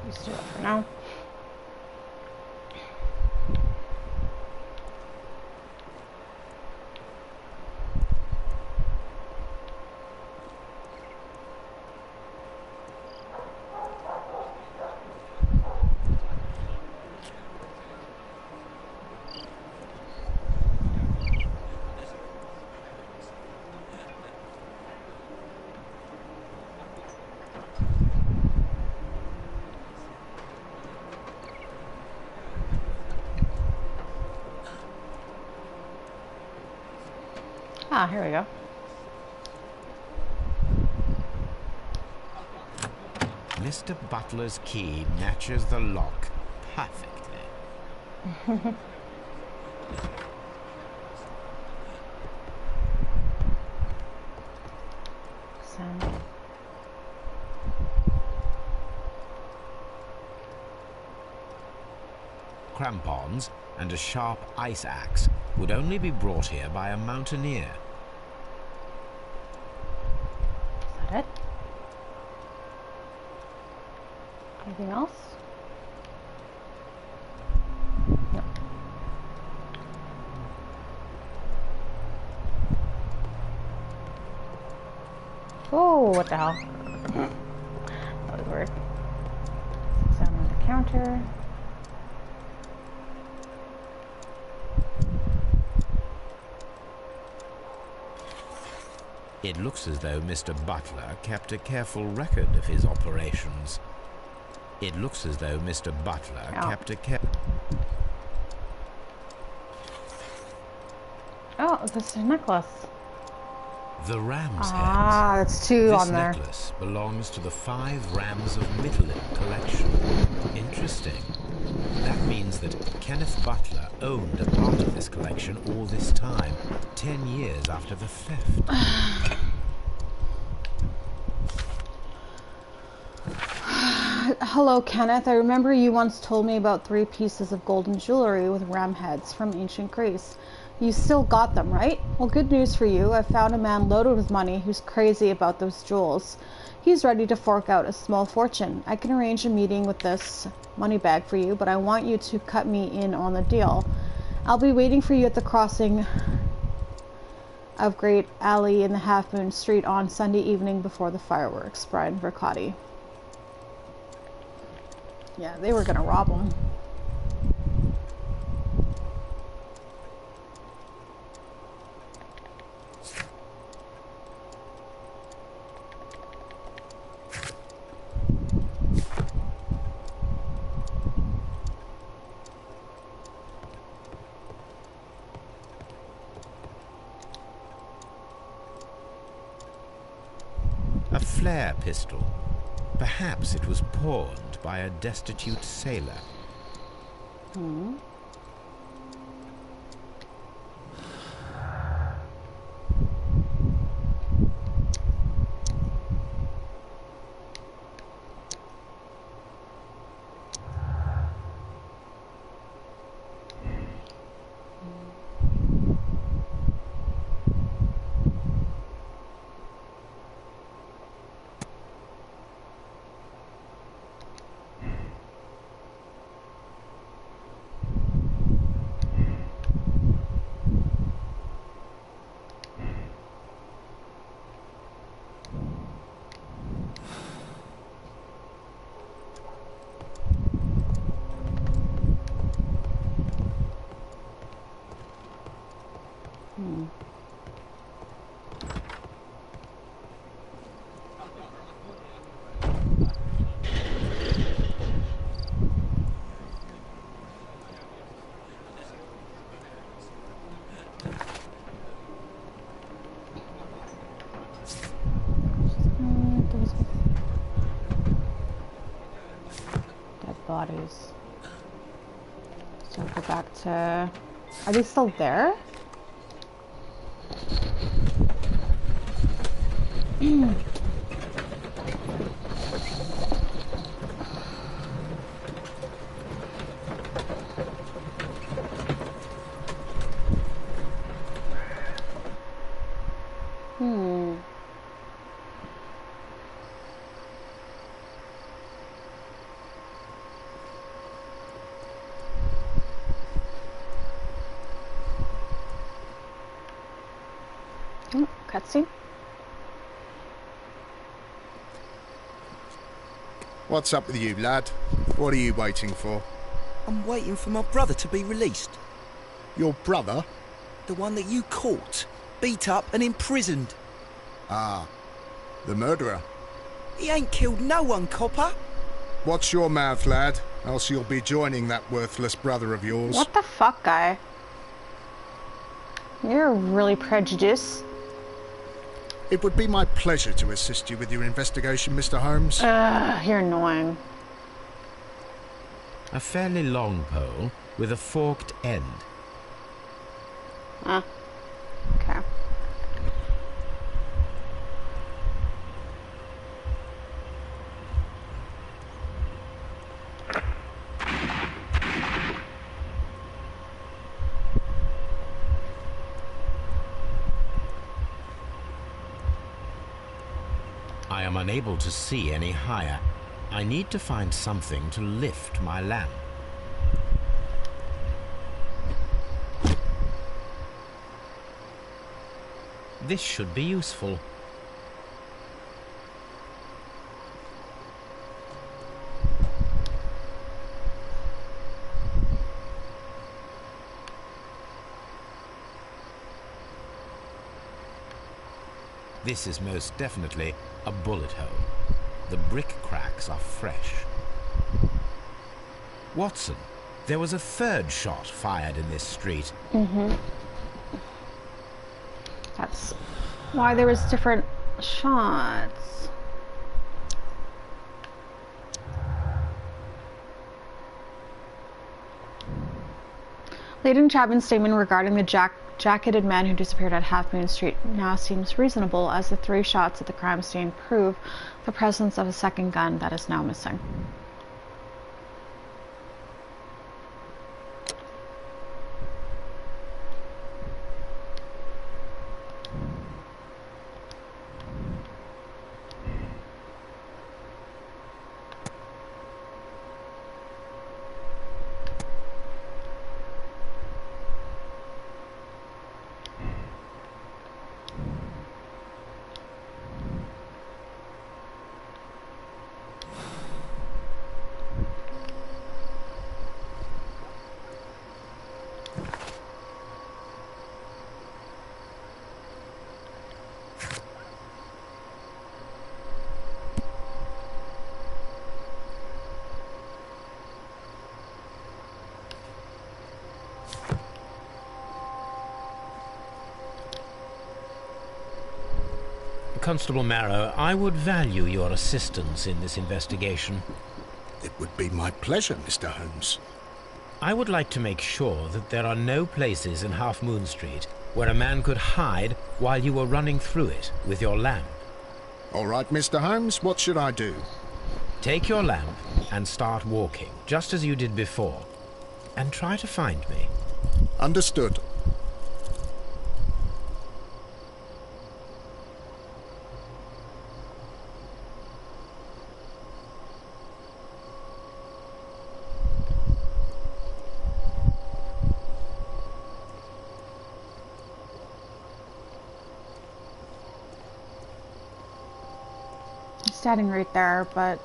[SPEAKER 1] Let's do it for now. Ah, here we go.
[SPEAKER 2] Mr. Butler's key matches the lock perfectly. Crampons and a sharp ice axe would only be brought here by a mountaineer.
[SPEAKER 1] Is that it? Anything else? No. Oh, what the hell? That was weird. Sound on the counter.
[SPEAKER 2] It looks as though Mr. Butler kept a careful record of his operations. It looks as though Mr. Butler kept a
[SPEAKER 1] Oh, this is a necklace.
[SPEAKER 2] The ram's heads.
[SPEAKER 1] Ah, that's two on there.
[SPEAKER 2] This necklace belongs to the 5 Rams of Midland collection. Interesting. That means that Kenneth Butler owned a part of this collection all this time, 10 years after the theft.
[SPEAKER 1] Hello, Kenneth. I remember you once told me about 3 pieces of golden jewelry with ram heads from ancient Greece. You still got them, right? Well, good news for you. I found a man loaded with money who's crazy about those jewels. He's ready to fork out a small fortune. I can arrange a meeting with this money bag for you, but I want you to cut me in on the deal. I'll be waiting for you at the crossing of Great Alley in the Half Moon Street on Sunday evening before the fireworks. Brian Vercotti. Yeah, they were gonna rob him.
[SPEAKER 2] A flare pistol. Perhaps it was pawned by a destitute sailor.
[SPEAKER 1] Hmm. Bodies. So go back to... Are they still there? Cutscene.
[SPEAKER 4] What's up with you, lad? What are you waiting for?
[SPEAKER 7] I'm waiting for my brother to be released.
[SPEAKER 4] Your brother?
[SPEAKER 7] The one that you caught, beat up and imprisoned.
[SPEAKER 4] Ah, the murderer.
[SPEAKER 7] He ain't killed no one, copper.
[SPEAKER 4] Watch your mouth, lad, else you'll be joining that worthless brother of yours.
[SPEAKER 1] What the fuck, guy? You're really prejudiced.
[SPEAKER 4] It would be my pleasure to assist you with your investigation, Mr. Holmes.
[SPEAKER 1] You're annoying.
[SPEAKER 2] A fairly long pole with a forked end.
[SPEAKER 1] Okay.
[SPEAKER 2] I am unable to see any higher. I need to find something to lift my lamp. This should be useful. This is most definitely a bullet hole. The brick cracks are fresh. Watson, there was a third shot fired in this street.
[SPEAKER 1] That's why there was different shots. Leighton Chapman's statement regarding the jacketed man who disappeared at Half Moon Street now seems reasonable, as the 3 shots at the crime scene prove the presence of a second gun that is now missing.
[SPEAKER 2] Constable Marrow, I would value your assistance in this investigation.
[SPEAKER 4] It would be my pleasure, Mr. Holmes.
[SPEAKER 2] I would like to make sure that there are no places in Half Moon Street where a man could hide while you were running through it with your lamp.
[SPEAKER 4] All right, Mr. Holmes, what should I do?
[SPEAKER 2] Take your lamp and start walking, just as you did before, and try to find me.
[SPEAKER 4] Understood.
[SPEAKER 1] Standing right there, but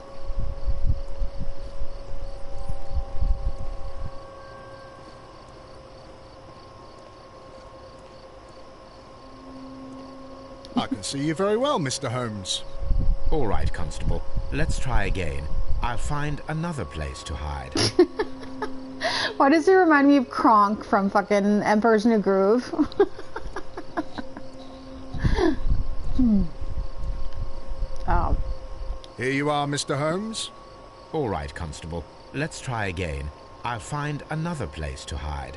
[SPEAKER 4] I can see you very well, Mr. Holmes.
[SPEAKER 2] All right, Constable. Let's try again. I'll find another place to hide.
[SPEAKER 1] why does it remind me of Kronk from fucking Emperor's New Groove? Oh.
[SPEAKER 4] Here you are, Mr. Holmes.
[SPEAKER 2] All right, Constable. Let's try again. I'll find another place to hide.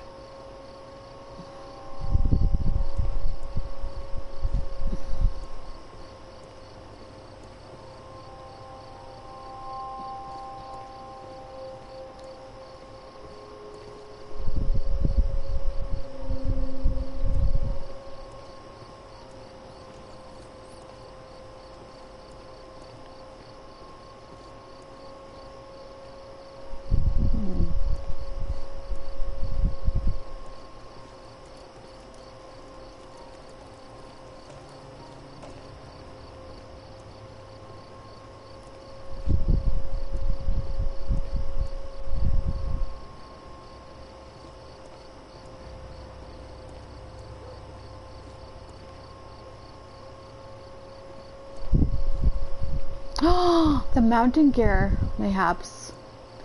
[SPEAKER 1] The mountain gear, mayhaps.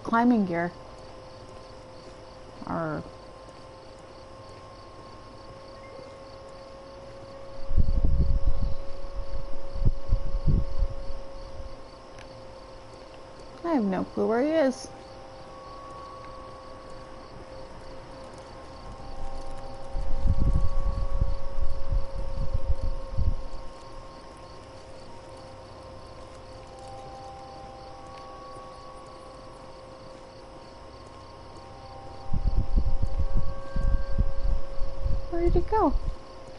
[SPEAKER 1] Climbing gear. Or... I have no clue where he is. Where did he go?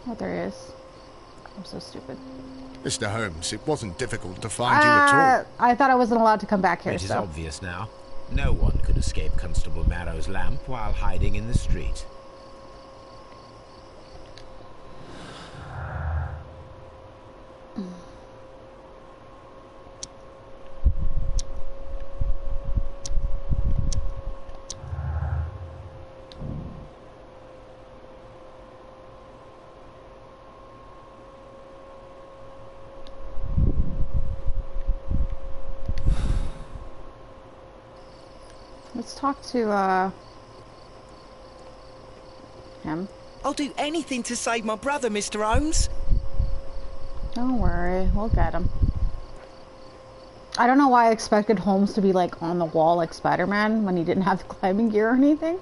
[SPEAKER 1] Oh, there he is. I'm so stupid.
[SPEAKER 4] Mr. Holmes, it wasn't difficult to find you at all.
[SPEAKER 1] I thought I wasn't allowed to come back here,
[SPEAKER 2] It is
[SPEAKER 1] so...
[SPEAKER 2] obvious now. No one could escape Constable Marrow's lamp while hiding in the street.
[SPEAKER 1] Let's talk to, him.
[SPEAKER 7] I'll do anything to save my brother, Mr. Holmes.
[SPEAKER 1] Don't worry, we'll get him. I don't know why I expected Holmes to be, like, on the wall like Spider-Man when he didn't have the climbing gear or anything.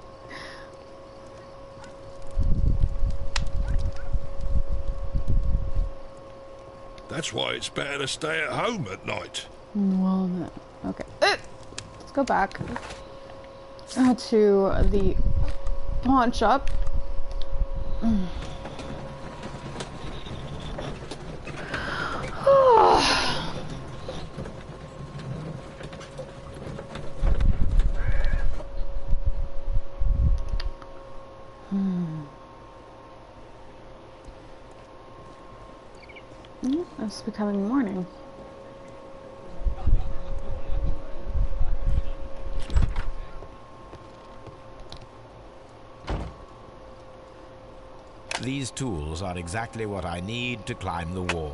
[SPEAKER 5] That's why it's better to stay at home at night.
[SPEAKER 1] Well, no. Okay. Let's go back to the pawn shop. It's becoming morning.
[SPEAKER 2] These tools are exactly what I need to climb the wall.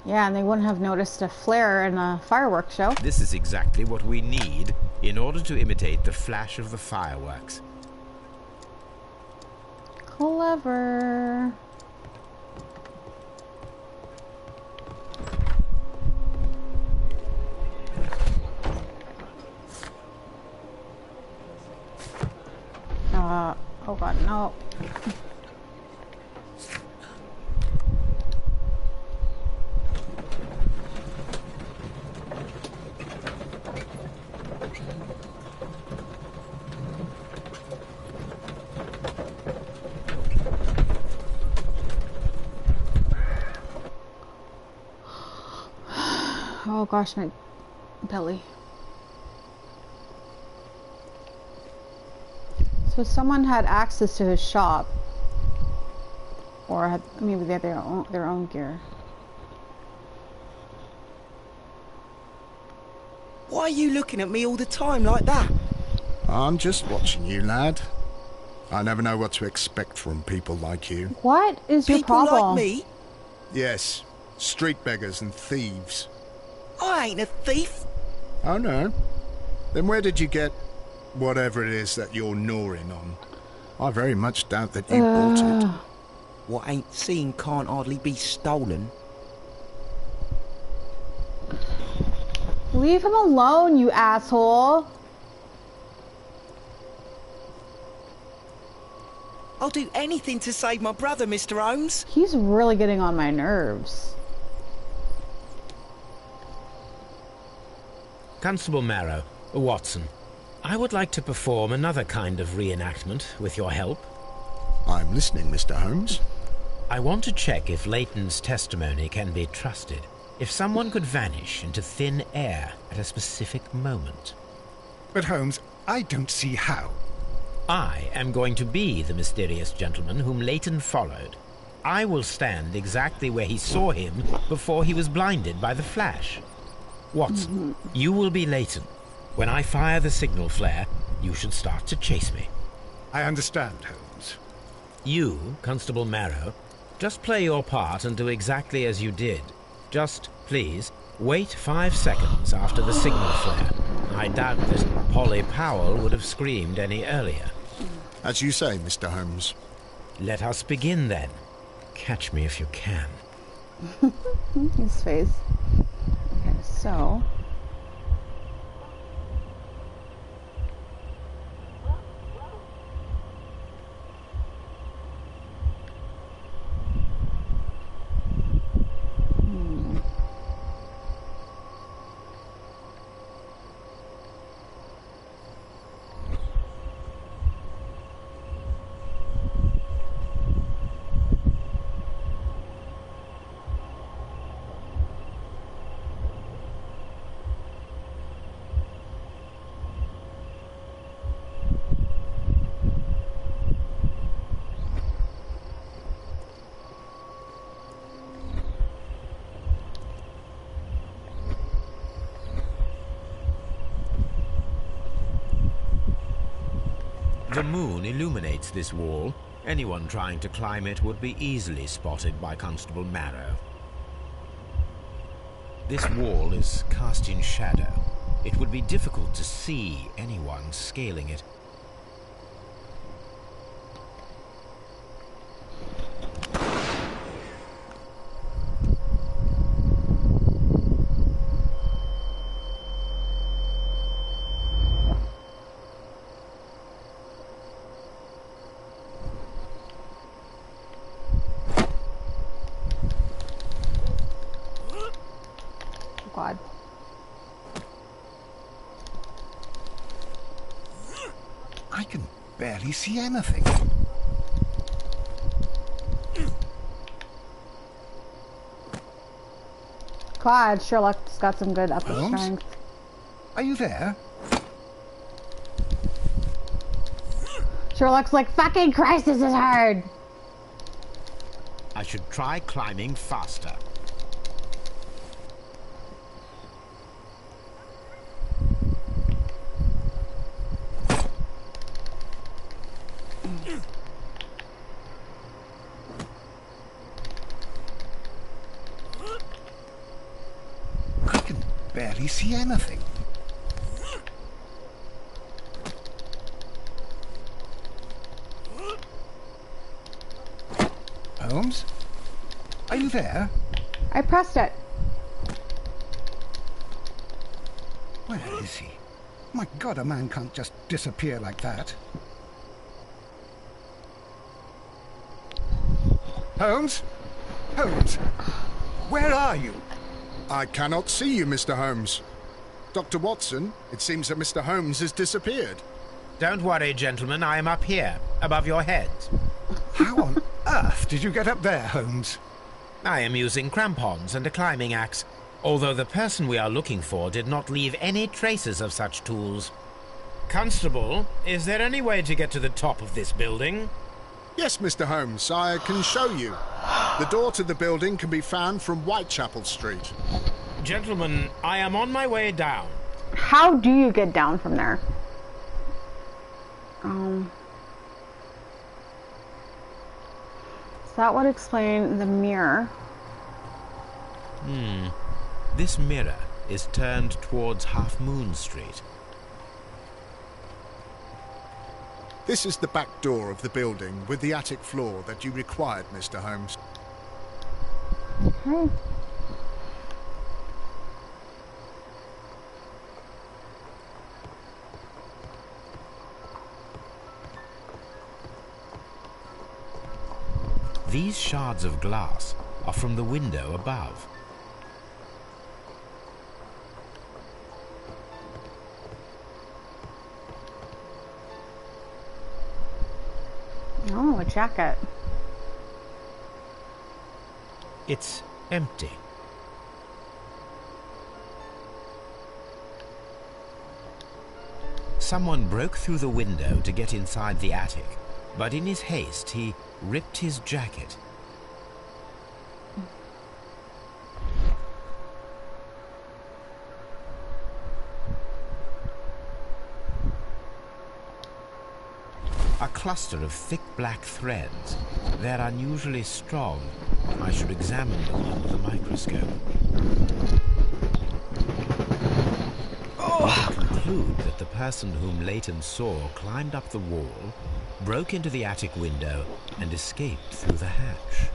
[SPEAKER 1] Yeah, and they wouldn't have noticed a flare in a fireworks show.
[SPEAKER 2] This is exactly what we need in order to imitate the flash of the fireworks.
[SPEAKER 1] Clever. Oh god, no. Oh gosh, my belly. So someone had access to his shop, or had, maybe they had their own gear.
[SPEAKER 7] Why are you looking at me all the time like that?
[SPEAKER 4] I'm just watching you, lad. I never know what to expect from people like you.
[SPEAKER 1] What is your
[SPEAKER 7] People
[SPEAKER 1] problem?
[SPEAKER 7] like me?
[SPEAKER 4] Yes, street beggars and thieves.
[SPEAKER 7] I ain't a thief.
[SPEAKER 4] Oh no? Then where did you get whatever it is that you're gnawing on? I very much doubt that you bought it.
[SPEAKER 7] What ain't seen can't hardly be stolen.
[SPEAKER 1] Leave him alone, you asshole.
[SPEAKER 7] I'll do anything to save my brother, Mr. Holmes.
[SPEAKER 1] He's really getting on my nerves.
[SPEAKER 2] Constable Marrow, Watson, I would like to perform another kind of reenactment with your help.
[SPEAKER 4] I'm listening, Mr. Holmes.
[SPEAKER 2] I want to check if Leighton's testimony can be trusted. If someone could vanish into thin air at a specific moment.
[SPEAKER 3] But Holmes, I don't see how.
[SPEAKER 2] I am going to be the mysterious gentleman whom Leighton followed. I will stand exactly where he saw him before he was blinded by the flash. Watson, you will be Leighton. When I fire the signal flare, you should start to chase me.
[SPEAKER 3] I understand, Holmes.
[SPEAKER 2] You, Constable Marrow, just play your part and do exactly as you did. Just, please, wait 5 seconds after the signal flare. I doubt that Polly Powell would have screamed any earlier.
[SPEAKER 4] As you say, Mr. Holmes.
[SPEAKER 2] Let us begin then. Catch me if you can.
[SPEAKER 1] His face. Okay, so...
[SPEAKER 2] The moon illuminates this wall. Anyone trying to climb it would be easily spotted by Constable Marrow. This wall is cast in shadow. It would be difficult to see anyone scaling it.
[SPEAKER 1] God.
[SPEAKER 3] I can barely see anything.
[SPEAKER 1] God, Sherlock's got some good upper
[SPEAKER 3] Holmes?
[SPEAKER 1] strength.
[SPEAKER 3] Are you there?
[SPEAKER 1] Sherlock's like, fucking Christ, this is hard!
[SPEAKER 2] I should try climbing faster.
[SPEAKER 3] I can barely see anything. you there?
[SPEAKER 1] I pressed it.
[SPEAKER 3] Where is he? My God, a man can't just disappear like that. Holmes? Holmes? Where are you?
[SPEAKER 4] I cannot see you, Mr. Holmes. Dr. Watson, it seems that Mr. Holmes has disappeared.
[SPEAKER 2] Don't worry, gentlemen. I am up here, above your heads.
[SPEAKER 3] How on earth did you get up there, Holmes?
[SPEAKER 2] I am using crampons and a climbing axe, although the person we are looking for did not leave any traces of such tools. Constable, is there any way to get to the top of this building?
[SPEAKER 4] Yes, Mr. Holmes, I can show you. The door to the building can be found from Whitechapel Street.
[SPEAKER 2] Gentlemen, I am on my way down.
[SPEAKER 1] How do you get down from there? So that would explain the mirror.
[SPEAKER 2] This mirror is turned towards Half Moon Street.
[SPEAKER 4] This is the back door of the building with the attic floor that you required, Mr. Holmes.
[SPEAKER 1] Okay.
[SPEAKER 2] These shards of glass are from the window above.
[SPEAKER 1] Oh, a jacket.
[SPEAKER 2] It's empty. Someone broke through the window to get inside the attic, but in his haste he ripped his jacket. A cluster of thick black threads. They're unusually strong. I should examine them under the microscope. I conclude that the person whom Leighton saw climbed up the wall, broke into the attic window, and escaped through the hatch.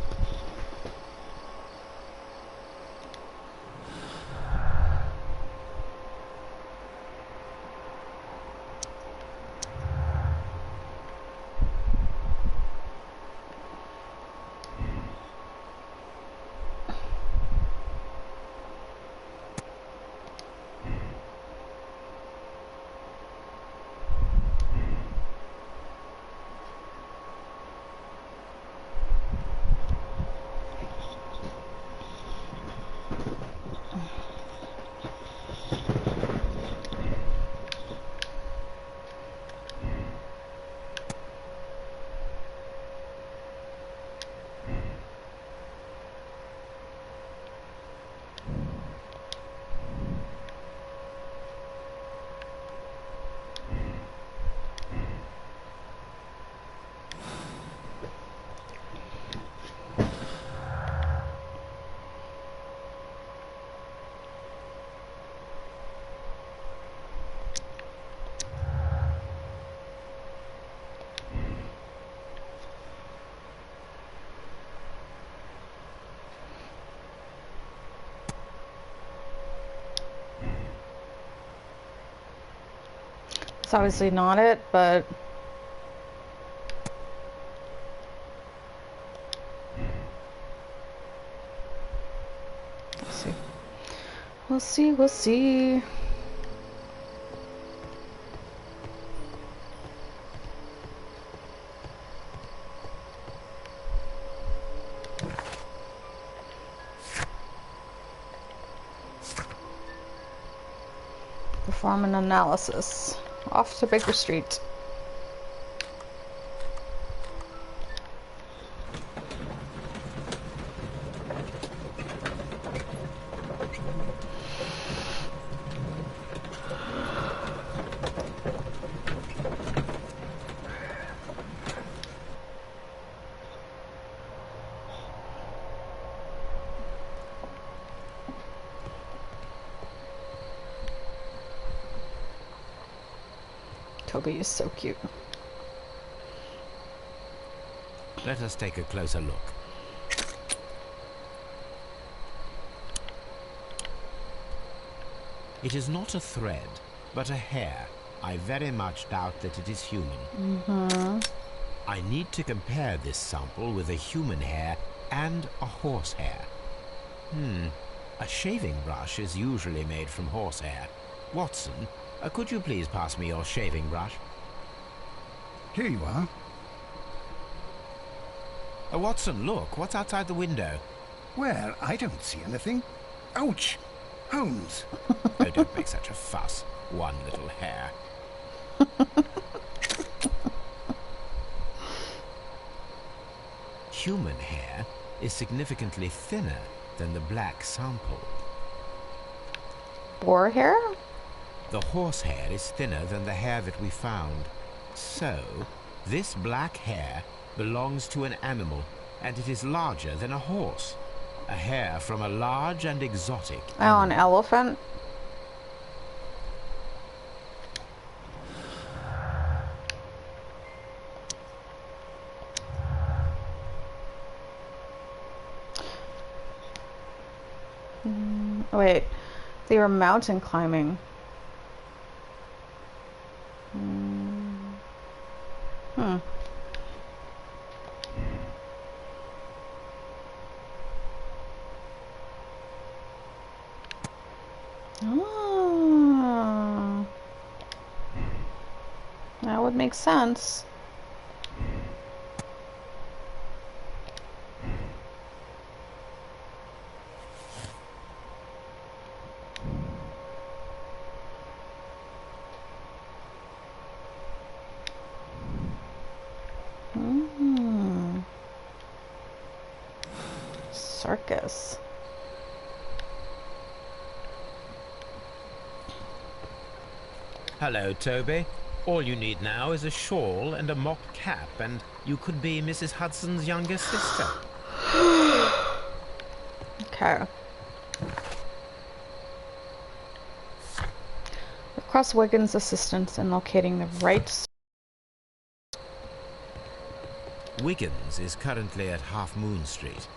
[SPEAKER 1] It's obviously not it, but let's see. We'll see, we'll see. Perform an analysis. Off to Baker Street. Toby is so cute.
[SPEAKER 2] Let us take a closer look. It is not a thread, but a hair. I very much doubt that it is human. I need to compare this sample with a human hair and a horse hair. A shaving brush is usually made from horsehair. Watson, could you please pass me your shaving brush?
[SPEAKER 3] Here you are.
[SPEAKER 2] Watson, look, what's outside the window?
[SPEAKER 3] Well, I don't see anything. Ouch! Holmes!
[SPEAKER 2] Oh, don't make such a fuss. One little hair. Human hair is significantly thinner than the black sample.
[SPEAKER 1] Boar hair?
[SPEAKER 2] The horse hair is thinner than the hair that we found. So, this black hair belongs to an animal, and it is larger than a horse. A hair from a large and exotic animal.
[SPEAKER 1] Oh, an elephant? Wait, they were mountain climbing. Oh, that would make sense. Circus.
[SPEAKER 2] Hello, Toby. All you need now is a shawl and a mock cap, and you could be Mrs. Hudson's younger sister.
[SPEAKER 1] Okay. Request Wiggins' assistance in locating the right...
[SPEAKER 2] Wiggins is currently at Half Moon Street.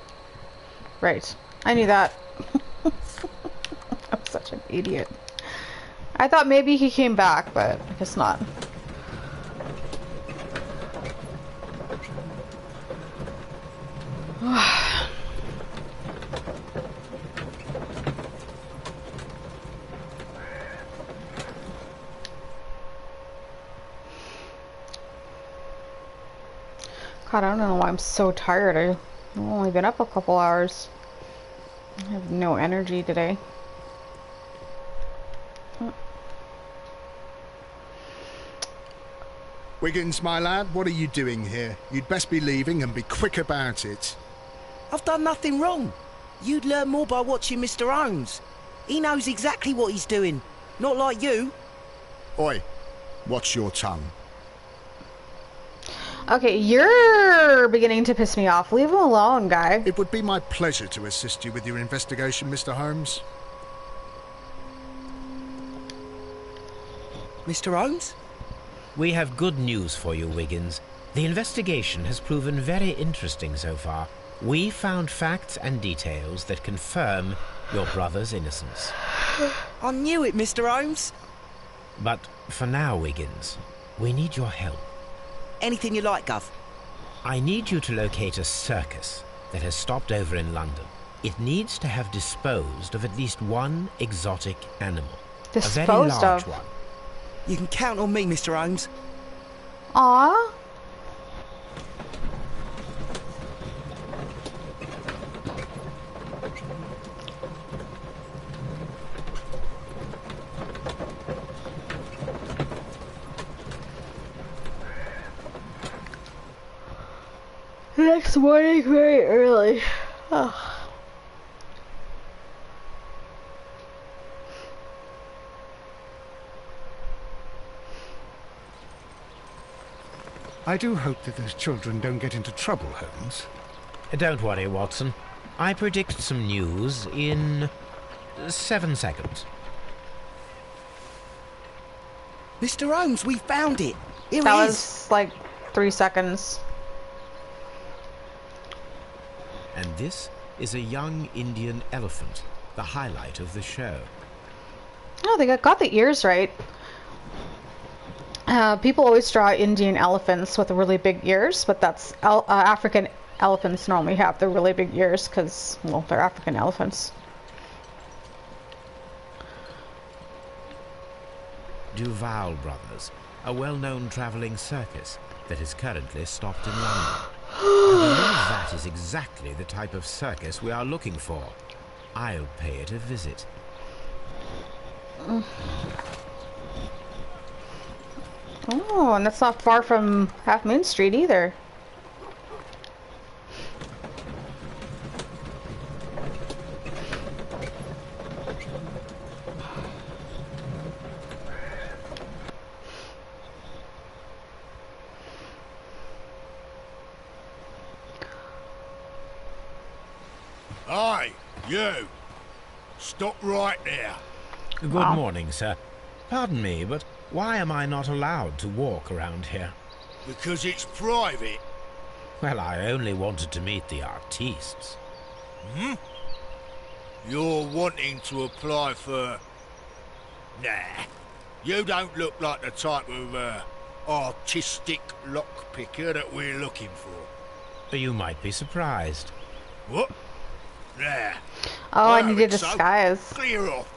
[SPEAKER 1] Right. I knew that. I'm such an idiot. I thought maybe he came back, but I guess not. God, I don't know why I'm so tired. I've only been up a couple hours. I have no energy today.
[SPEAKER 4] Wiggins, my lad, what are you doing here? You'd best be leaving and be quick about it.
[SPEAKER 7] I've done nothing wrong. You'd learn more by watching Mr. Holmes. He knows exactly what he's doing. Not like you.
[SPEAKER 4] Oi, watch your tongue.
[SPEAKER 1] Okay, you're beginning to piss me off. Leave him alone, guy.
[SPEAKER 4] It would be my pleasure to assist you with your investigation, Mr. Holmes.
[SPEAKER 7] Mr. Holmes?
[SPEAKER 2] We have good news for you, Wiggins. The investigation has proven very interesting so far. We found facts and details that confirm your brother's innocence.
[SPEAKER 7] I knew it, Mr. Holmes.
[SPEAKER 2] But for now, Wiggins, we need your help.
[SPEAKER 7] Anything you like, Gov.
[SPEAKER 2] I need you to locate a circus that has stopped over in London. It needs to have disposed of at least one exotic animal.
[SPEAKER 1] Disposed
[SPEAKER 2] a very large
[SPEAKER 1] of?
[SPEAKER 2] one.
[SPEAKER 7] You can count on me, Mr. Holmes.
[SPEAKER 1] Aww. Next morning, very early. Oh.
[SPEAKER 3] I do hope that those children don't get into trouble, Holmes.
[SPEAKER 2] Don't worry, Watson. I predict some news in 7 seconds.
[SPEAKER 7] Mr. Holmes, we found it. Here
[SPEAKER 1] That
[SPEAKER 7] it is.
[SPEAKER 1] was like 3 seconds.
[SPEAKER 2] And this is a young Indian elephant, the highlight of the show.
[SPEAKER 1] Oh, they got the ears right. People always draw Indian elephants with really big ears, but that's African elephants normally have the really big ears because, well, they're African elephants.
[SPEAKER 2] Duval Brothers, a well-known travelling circus that is currently stopped in London. I believe that is exactly the type of circus we are looking for. I'll pay it a visit.
[SPEAKER 1] Oh, and that's not far from Half Moon Street either.
[SPEAKER 8] Aye, you! Stop right there.
[SPEAKER 2] Good morning, sir. Pardon me, but why am I not allowed to walk around here?
[SPEAKER 8] Because it's private.
[SPEAKER 2] Well, I only wanted to meet the artistes.
[SPEAKER 8] Hmm? You're wanting to apply for... Nah. You don't look like the type of, artistic lockpicker that we're looking for.
[SPEAKER 2] You might be surprised.
[SPEAKER 8] What? Nah.
[SPEAKER 1] Oh, I need a
[SPEAKER 8] think so.
[SPEAKER 1] disguise.
[SPEAKER 8] Clear off.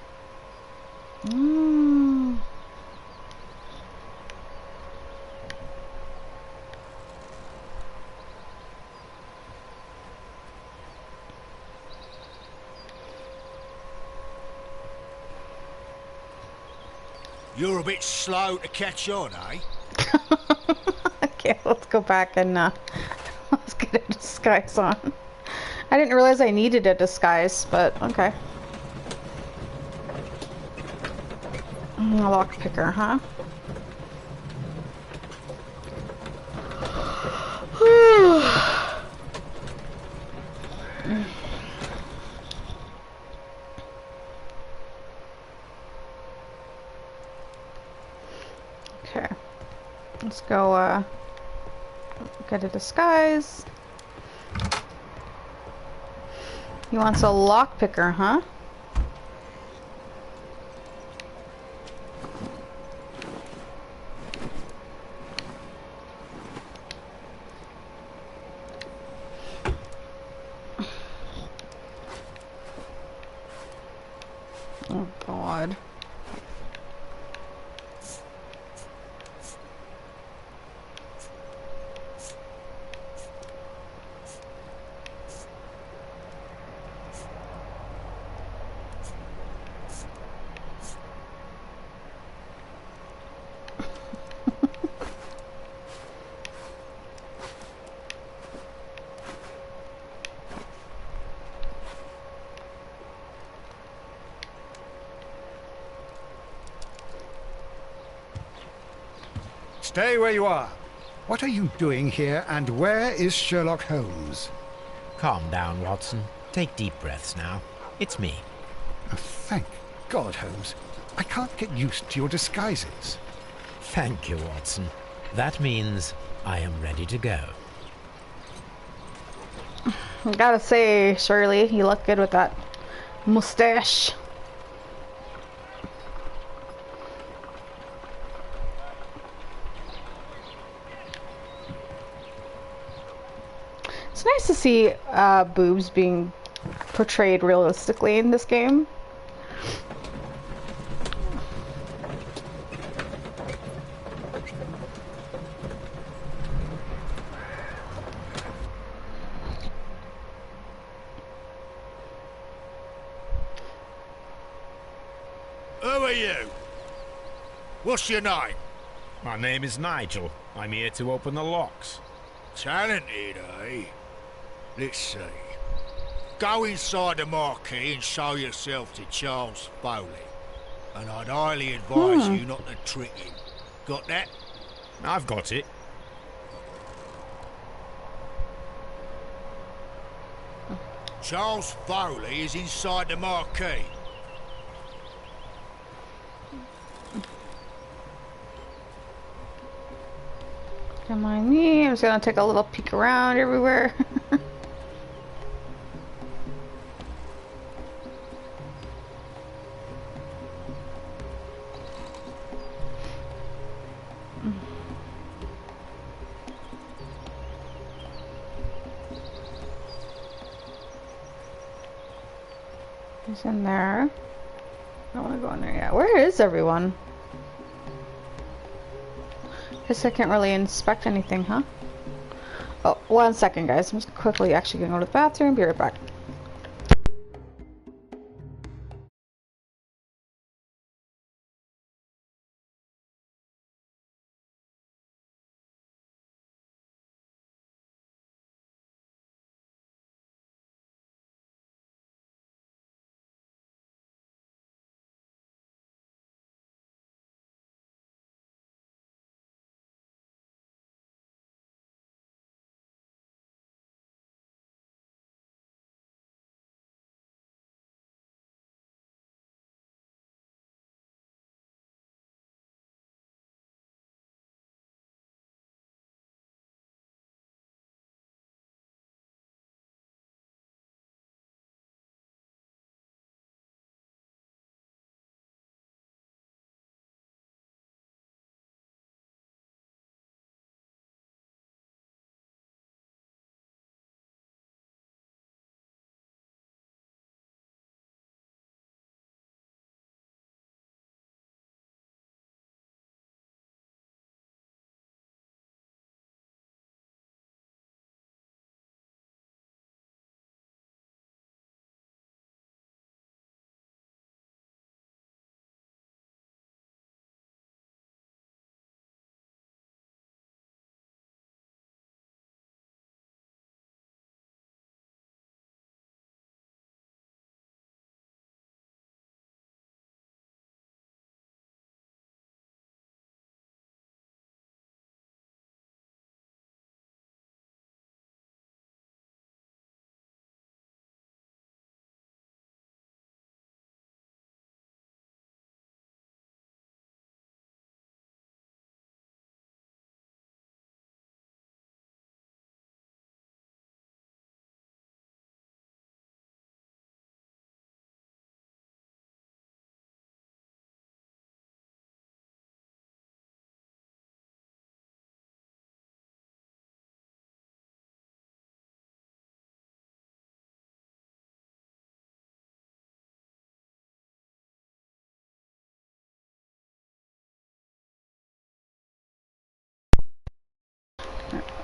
[SPEAKER 8] You're a bit slow to catch on, eh?
[SPEAKER 1] Okay, let's go back and let's get a disguise on. I didn't realize I needed a disguise, but okay. Lockpicker, huh? Okay. Let's go get a disguise. He wants a lockpicker, huh? Oh God.
[SPEAKER 3] Stay where you are. What are you doing here, and where is Sherlock Holmes?
[SPEAKER 2] Calm down, Watson. Take deep breaths now. It's me.
[SPEAKER 3] Oh, thank God, Holmes. I can't get used to your disguises.
[SPEAKER 2] Thank you, Watson. That means I am ready to go.
[SPEAKER 1] I gotta say, Shirley, you look good with that mustache. It's nice to see boobs being portrayed realistically in this game.
[SPEAKER 8] Who are you? What's your name?
[SPEAKER 2] My name is Nigel. I'm here to open the locks.
[SPEAKER 8] Talented, eh? Let's see. Go inside the marquee and show yourself to Charles Foley. And I'd highly advise you not to trick him. Got that?
[SPEAKER 2] I've got it.
[SPEAKER 8] Charles Foley is inside the marquee.
[SPEAKER 1] Don't mind me, I'm just gonna take a little peek around everywhere. He's in there. I don't want to go in there yet. Where is everyone? Guess I can't really inspect anything, huh? Oh, 1 second, guys. I'm just quickly actually gonna go to the bathroom. Be right back.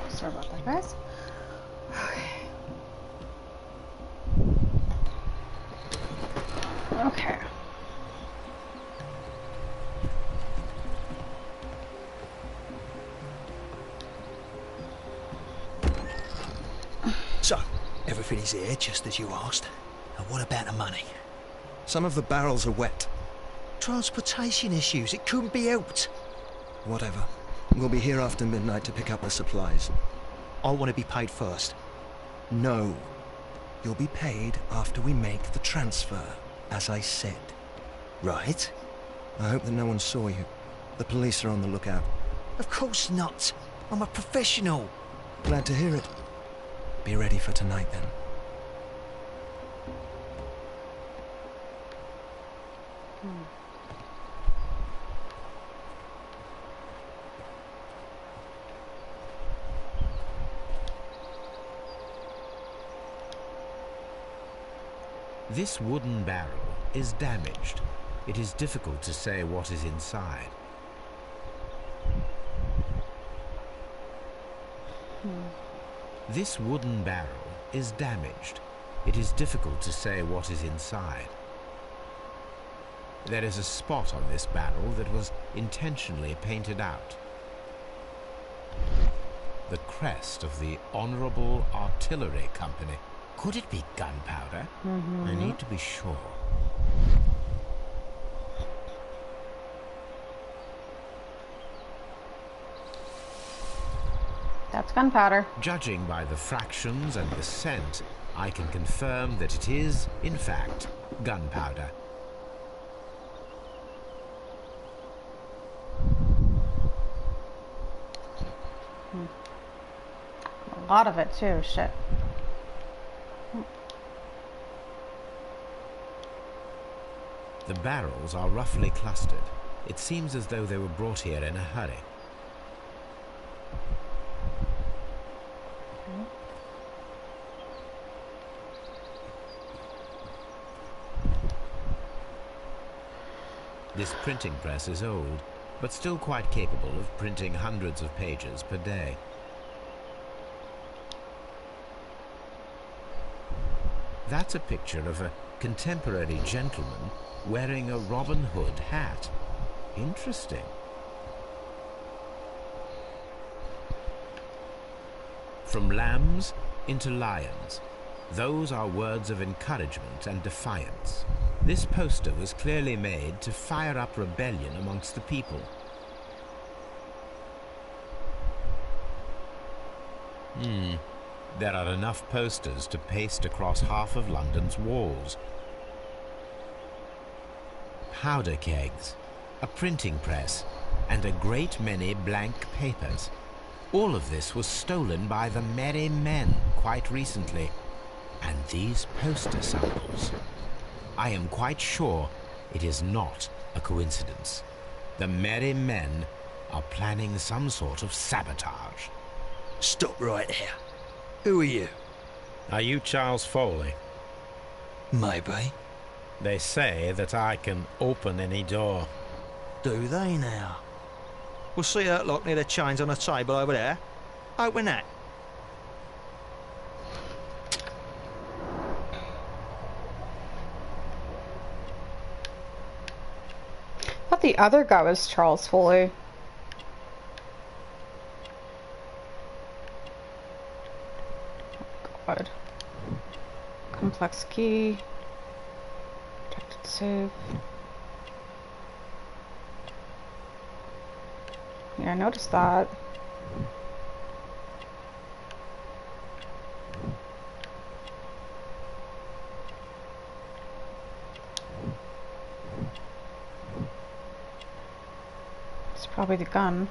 [SPEAKER 1] Sorry about that, guys. Okay. Okay.
[SPEAKER 10] So, everything is here, just as you asked. And what about the money?
[SPEAKER 11] Some of the barrels are wet.
[SPEAKER 10] Transportation issues, it couldn't be helped.
[SPEAKER 11] Whatever. We'll be here after midnight to pick up the supplies.
[SPEAKER 10] I want to be paid first.
[SPEAKER 11] No. You'll be paid after we make the transfer, as I said.
[SPEAKER 10] Right.
[SPEAKER 11] I hope that no one saw you. The police are on the lookout.
[SPEAKER 10] Of course not. I'm a professional.
[SPEAKER 11] Glad to hear it. Be ready for tonight, then.
[SPEAKER 2] This wooden barrel is damaged. It is difficult to say what is inside. This wooden barrel is damaged. It is difficult to say what is inside. There is a spot on this barrel that was intentionally painted out. The crest of the Honorable Artillery Company. Could it be gunpowder? I need to be sure.
[SPEAKER 1] That's gunpowder.
[SPEAKER 2] Judging by the fractions and the scent, I can confirm that it is, in fact, gunpowder.
[SPEAKER 1] A lot of it too, shit.
[SPEAKER 2] The barrels are roughly clustered. It seems as though they were brought here in a hurry. This printing press is old, but still quite capable of printing hundreds of pages per day. That's a picture of a contemporary gentleman wearing a Robin Hood hat. Interesting. From lambs into lions. Those are words of encouragement and defiance. This poster was clearly made to fire up rebellion amongst the people. There are enough posters to paste across half of London's walls. Powder kegs, a printing press, and a great many blank papers. All of this was stolen by the Merry Men quite recently. And these poster samples. I am quite sure it is not a coincidence. The Merry Men are planning some sort of sabotage.
[SPEAKER 10] Stop right there. Who are you?
[SPEAKER 2] Are you Charles Foley?
[SPEAKER 10] Maybe.
[SPEAKER 2] They say that I can open any door.
[SPEAKER 10] Do they now? We'll see that lock near the chains on the table over there. Open that.
[SPEAKER 1] I thought the other guy was Charles Foley. Oh God. Complex key. Protected safe. Yeah, I noticed that. It's probably the gun.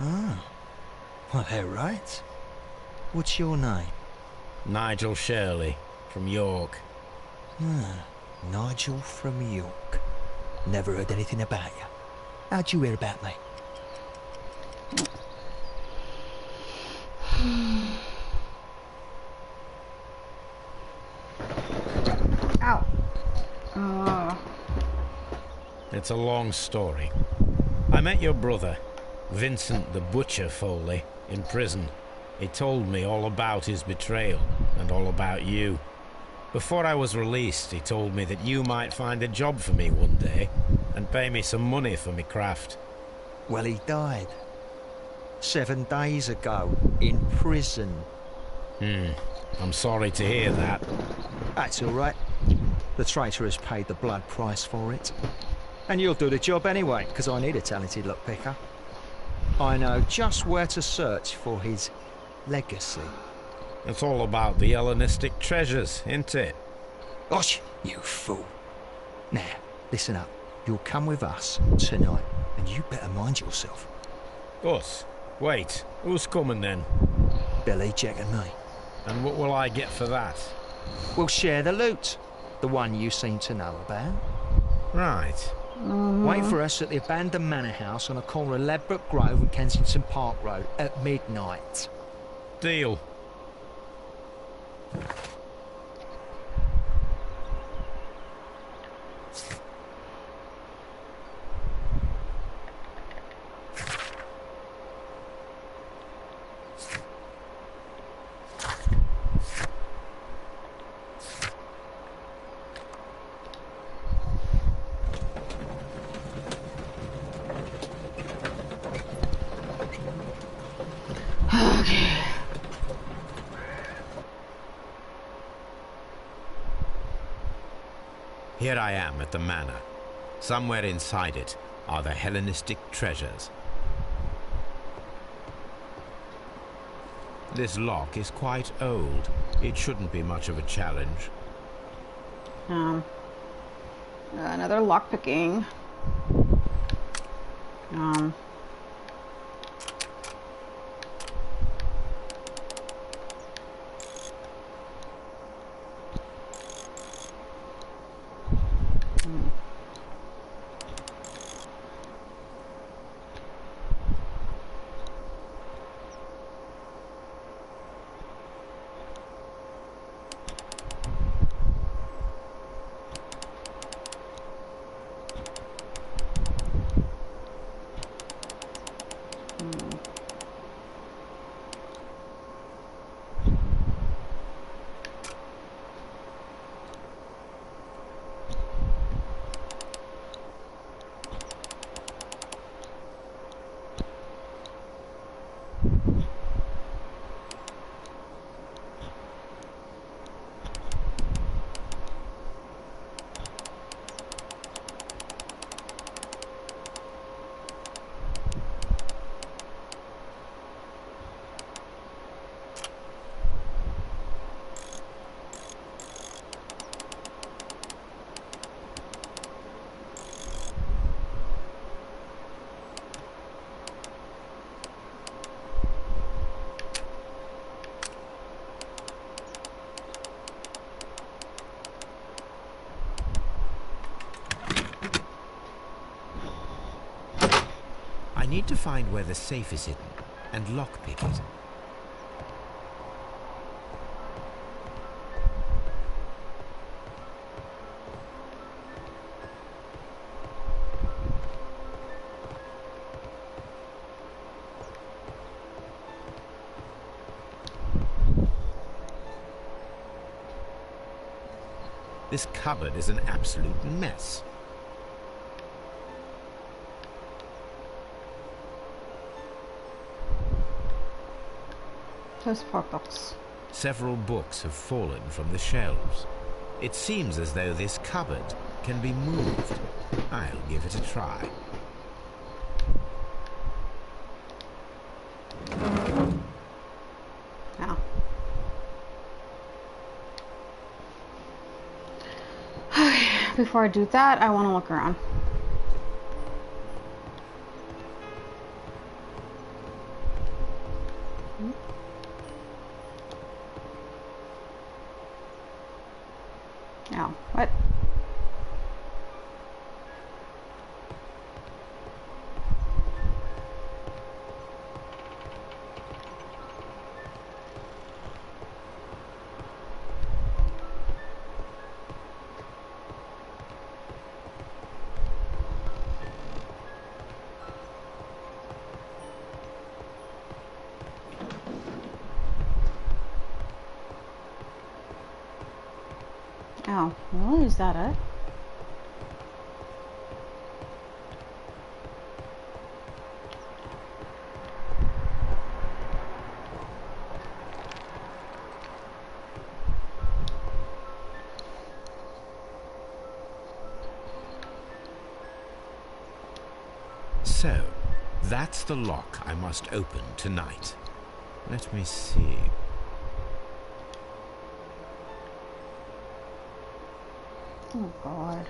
[SPEAKER 10] Ah, well, they're right. What's your name?
[SPEAKER 2] Nigel Shirley, from York.
[SPEAKER 10] Ah, Nigel from York. Never heard anything about you. How'd you hear about me?
[SPEAKER 1] Ow.
[SPEAKER 2] It's a long story. I met your brother, Vincent the Butcher Foley, in prison. He told me all about his betrayal and all about you. Before I was released, he told me that you might find a job for me one day and pay me some money for me craft.
[SPEAKER 10] Well, he died 7 days ago in prison.
[SPEAKER 2] I'm sorry to hear that.
[SPEAKER 10] That's all right. The traitor has paid the blood price for it. And you'll do the job anyway, because I need a talented lockpicker. I know just where to search for his legacy.
[SPEAKER 2] It's all about the Hellenistic treasures, isn't it?
[SPEAKER 10] Gosh, you fool. Now, listen up. You'll come with us tonight, and you better mind yourself.
[SPEAKER 2] Us? Wait, who's coming then?
[SPEAKER 10] Billy, Jack and me.
[SPEAKER 2] And what will I get for that?
[SPEAKER 10] We'll share the loot. The one you seem to know about.
[SPEAKER 2] Right.
[SPEAKER 10] Wait for us at the abandoned manor house on the corner of Ladbroke Grove and Kensington Park Road at midnight.
[SPEAKER 2] Deal. Here I am at the manor. Somewhere inside it are the Hellenistic treasures. This lock is quite old. It shouldn't be much of a challenge.
[SPEAKER 1] Another lockpicking.
[SPEAKER 2] I need to find where the safe is hidden and lockpick it. This cupboard is an absolute mess.
[SPEAKER 1] Those pork box.
[SPEAKER 2] Several books have fallen from the shelves. It seems as though this cupboard can be moved. I'll give it a try.
[SPEAKER 1] Now. Before I do that, I want to look around. Now, what? Oh, well, is that it?
[SPEAKER 2] So, that's the lock I must open tonight. Let me see.
[SPEAKER 1] Oh God.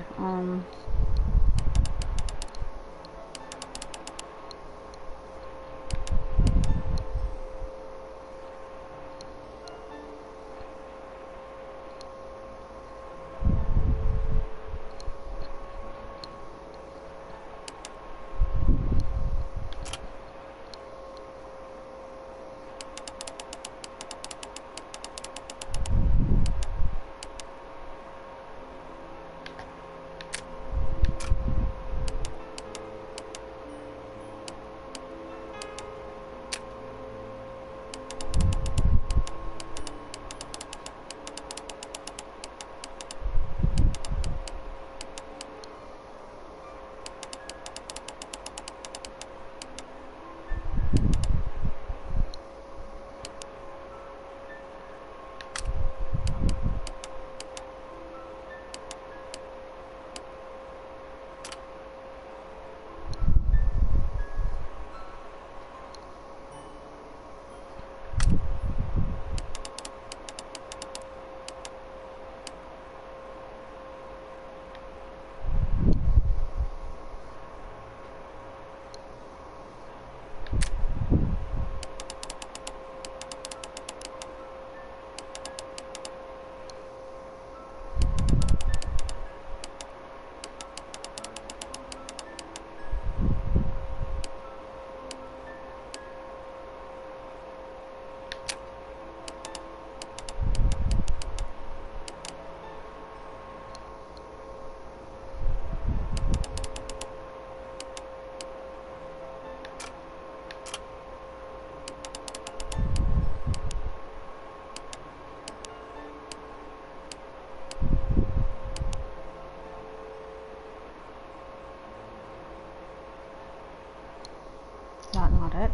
[SPEAKER 1] Is that not it?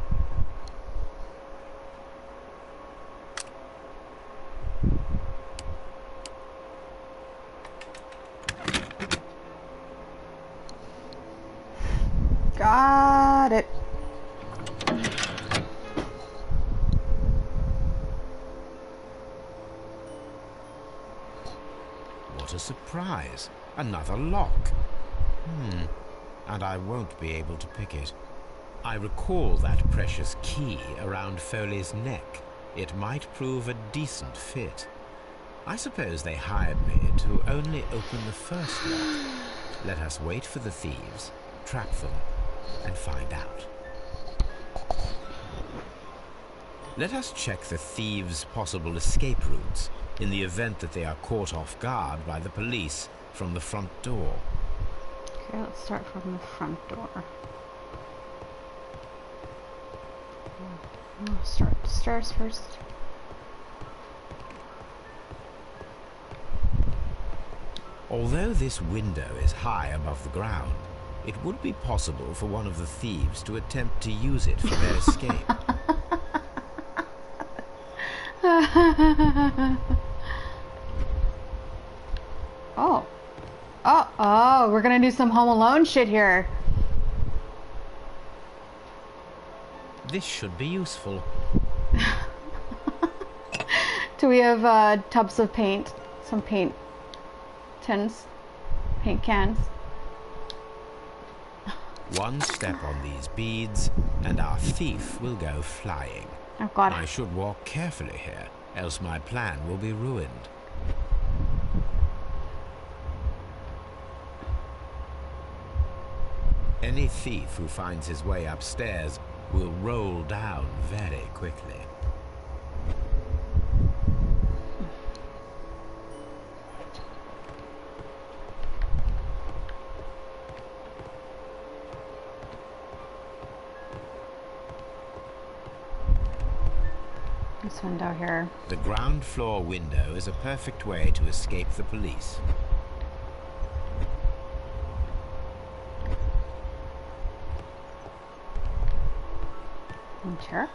[SPEAKER 1] Got it.
[SPEAKER 2] What a surprise. Another lock. And I won't be able to pick it. I recall that precious key around Foley's neck. It might prove a decent fit. I suppose they hired me to only open the first lock. Let us wait for the thieves, trap them, and find out. Let us check the thieves' possible escape routes in the event that they are caught off guard by the police from the front door.
[SPEAKER 1] Okay, let's start from the front door. I'll start the stairs first.
[SPEAKER 2] Although this window is high above the ground, it would be possible for one of the thieves to attempt to use it for their escape.
[SPEAKER 1] Oh, we're gonna do some Home Alone shit here.
[SPEAKER 2] This should be useful.
[SPEAKER 1] Do we have tubs of paint? Some paint tins? Paint cans?
[SPEAKER 2] One step on these beads, and our thief will go flying.
[SPEAKER 1] Oh God.
[SPEAKER 2] I should walk carefully here, else my plan will be ruined. Any thief who finds his way upstairs will roll down very quickly.
[SPEAKER 1] This window here.
[SPEAKER 2] The ground floor window is a perfect way to escape the police.
[SPEAKER 1] Chair.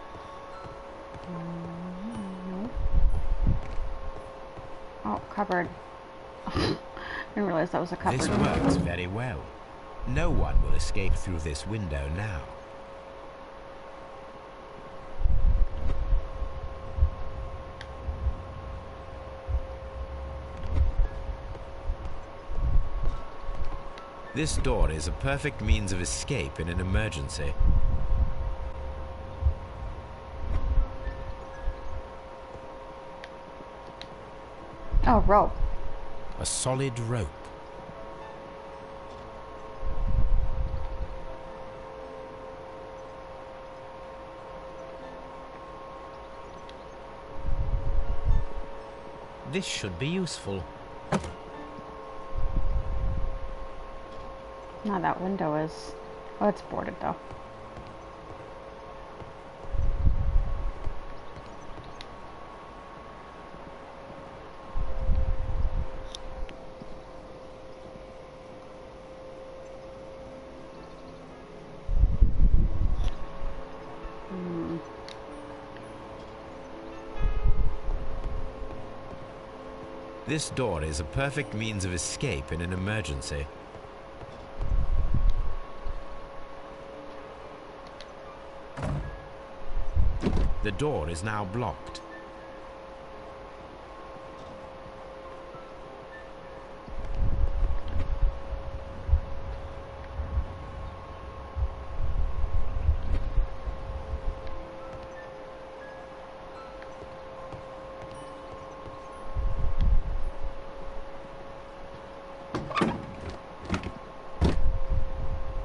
[SPEAKER 1] Oh, cupboard. I didn't realize that was a cupboard.
[SPEAKER 2] This works very well. No one will escape through this window now. This door is a perfect means of escape in an emergency.
[SPEAKER 1] Oh, rope.
[SPEAKER 2] A solid rope. This should be useful.
[SPEAKER 1] No, that window is... Oh, it's boarded though.
[SPEAKER 2] This door is a perfect means of escape in an emergency. The door is now blocked.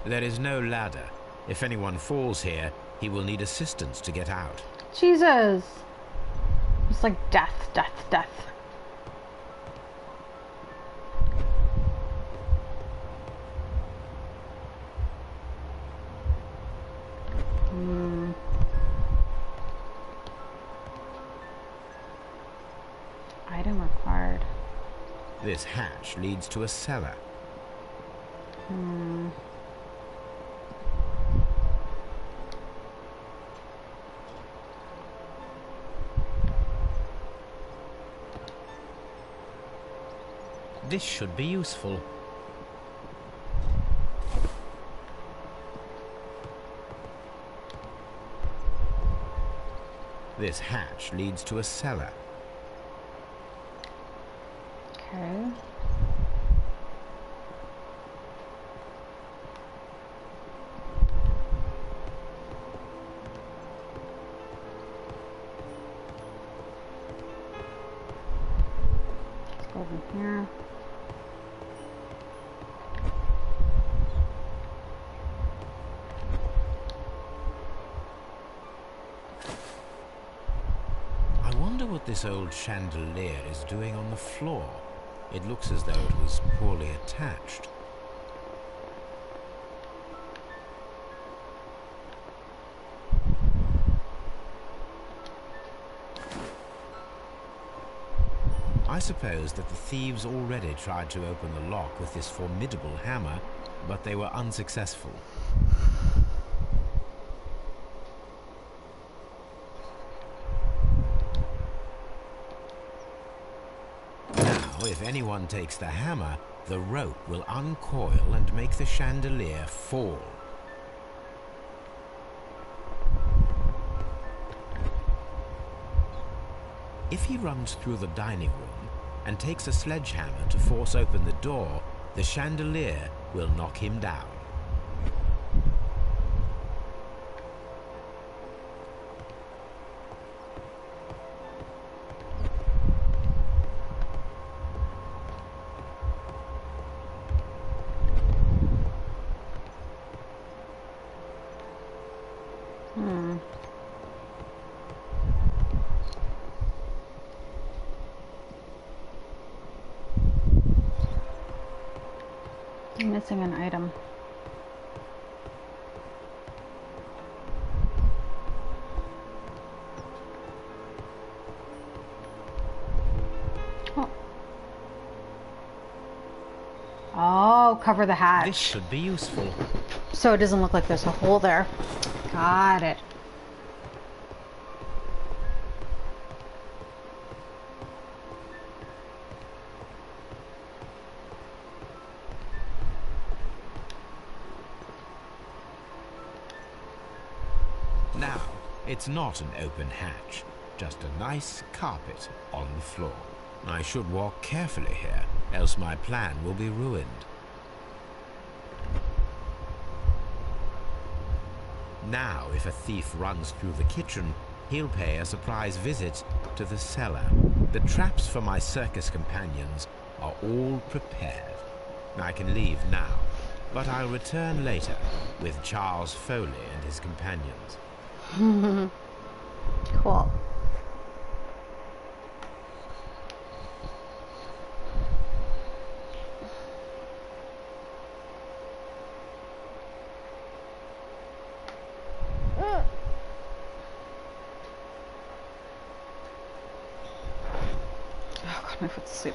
[SPEAKER 2] There is no ladder. If anyone falls here, he will need assistance to get out.
[SPEAKER 1] Jesus! It's like death, death, death. Item required.
[SPEAKER 2] This hatch leads to a cellar. This should be useful. This hatch leads to a cellar.
[SPEAKER 1] Okay. Let's go over here.
[SPEAKER 2] I wonder what this old chandelier is doing on the floor. It looks as though it was poorly attached. I suppose that the thieves already tried to open the lock with this formidable hammer, but they were unsuccessful. If anyone takes the hammer, the rope will uncoil and make the chandelier fall. If he runs through the dining room and takes a sledgehammer to force open the door, the chandelier will knock him down.
[SPEAKER 1] I'm missing an item. cover the hatch.
[SPEAKER 2] This should be useful.
[SPEAKER 1] So it doesn't look like there's a hole there. Got it.
[SPEAKER 2] Now, it's not an open hatch, just a nice carpet on the floor. I should walk carefully here, else my plan will be ruined. Now, if a thief runs through the kitchen, he'll pay a surprise visit to the cellar. The traps for my circus companions are all prepared. I can leave now, but I'll return later with Charles Foley and his companions.
[SPEAKER 1] Cool. Oh god, my foot's asleep.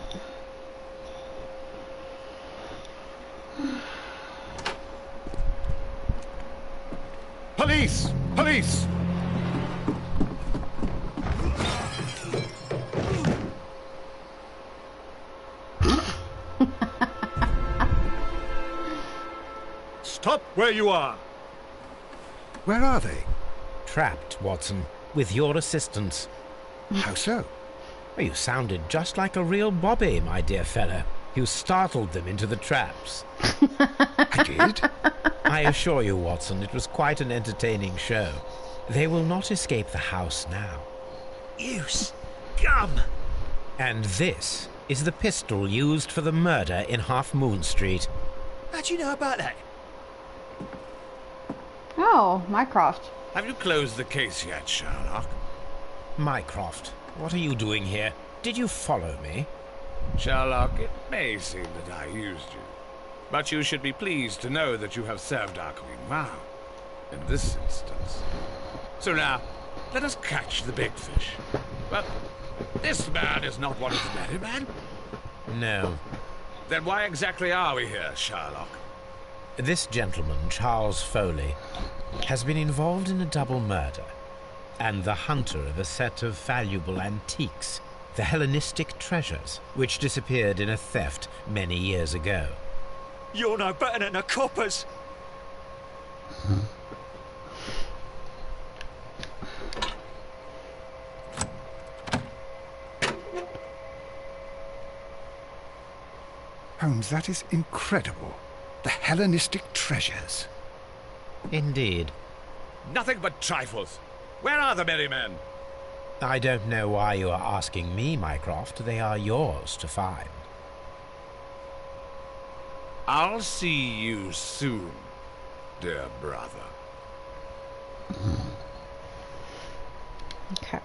[SPEAKER 4] Police! Police!
[SPEAKER 8] Stop where you are!
[SPEAKER 3] Where are they?
[SPEAKER 2] Trapped, Watson, with your assistance.
[SPEAKER 3] How so?
[SPEAKER 2] Well, you sounded just like a real Bobby, my dear fellow. You startled them into the traps.
[SPEAKER 3] I did?
[SPEAKER 2] I assure you, Watson, it was quite an entertaining show. They will not escape the house now.
[SPEAKER 8] You scum!
[SPEAKER 2] And this is the pistol used for the murder in Half Moon Street.
[SPEAKER 8] How'd you know about that?
[SPEAKER 1] Oh, Mycroft.
[SPEAKER 5] Have you closed the case yet, Sherlock?
[SPEAKER 2] Mycroft, what are you doing here? Did you follow me?
[SPEAKER 5] Sherlock, it may seem that I used you, but you should be pleased to know that you have served our Queen well, in this instance. So now, let us catch the big fish. But this man is not one of the merry men.
[SPEAKER 2] No.
[SPEAKER 5] Then why exactly are we here, Sherlock?
[SPEAKER 2] This gentleman, Charles Foley, has been involved in a double murder, and the hunter of a set of valuable antiques, the Hellenistic treasures, which disappeared in a theft many years ago.
[SPEAKER 9] You're no better than the coppers.
[SPEAKER 3] Holmes, that is incredible. The Hellenistic treasures.
[SPEAKER 2] Indeed.
[SPEAKER 5] Nothing but trifles. Where are the merry men?
[SPEAKER 2] I don't know why you are asking me, Mycroft. They are yours to find.
[SPEAKER 5] I'll see you soon, dear brother.
[SPEAKER 1] Okay.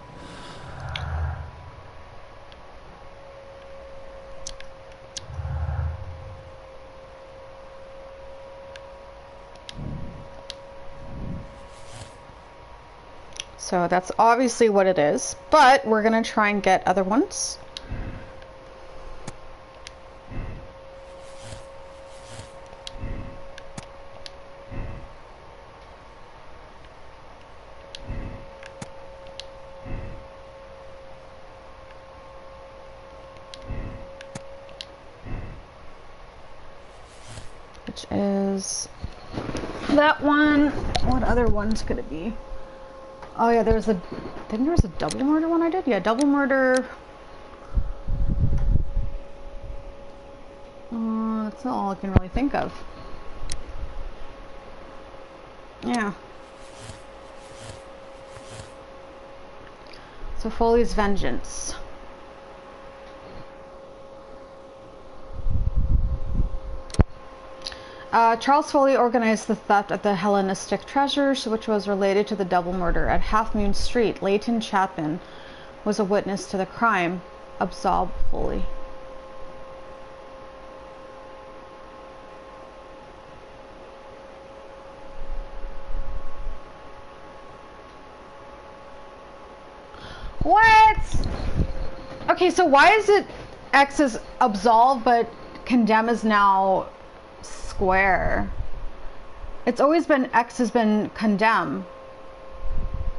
[SPEAKER 1] So that's obviously what it is, but we're gonna try and get other ones. Which is that one. What other ones could it be? Oh yeah, there's a, I think there was a double murder one I did? Yeah, double murder. That's all I can really think of. Yeah. So Foley's Vengeance. Charles Foley organized the theft of the Hellenistic treasures, which was related to the double murder at Half Moon Street. Leighton Chapman was a witness to the crime. Absolve Foley. What? Okay, so why is it X is absolved, but condemn is now square. It's always been X has been condemned.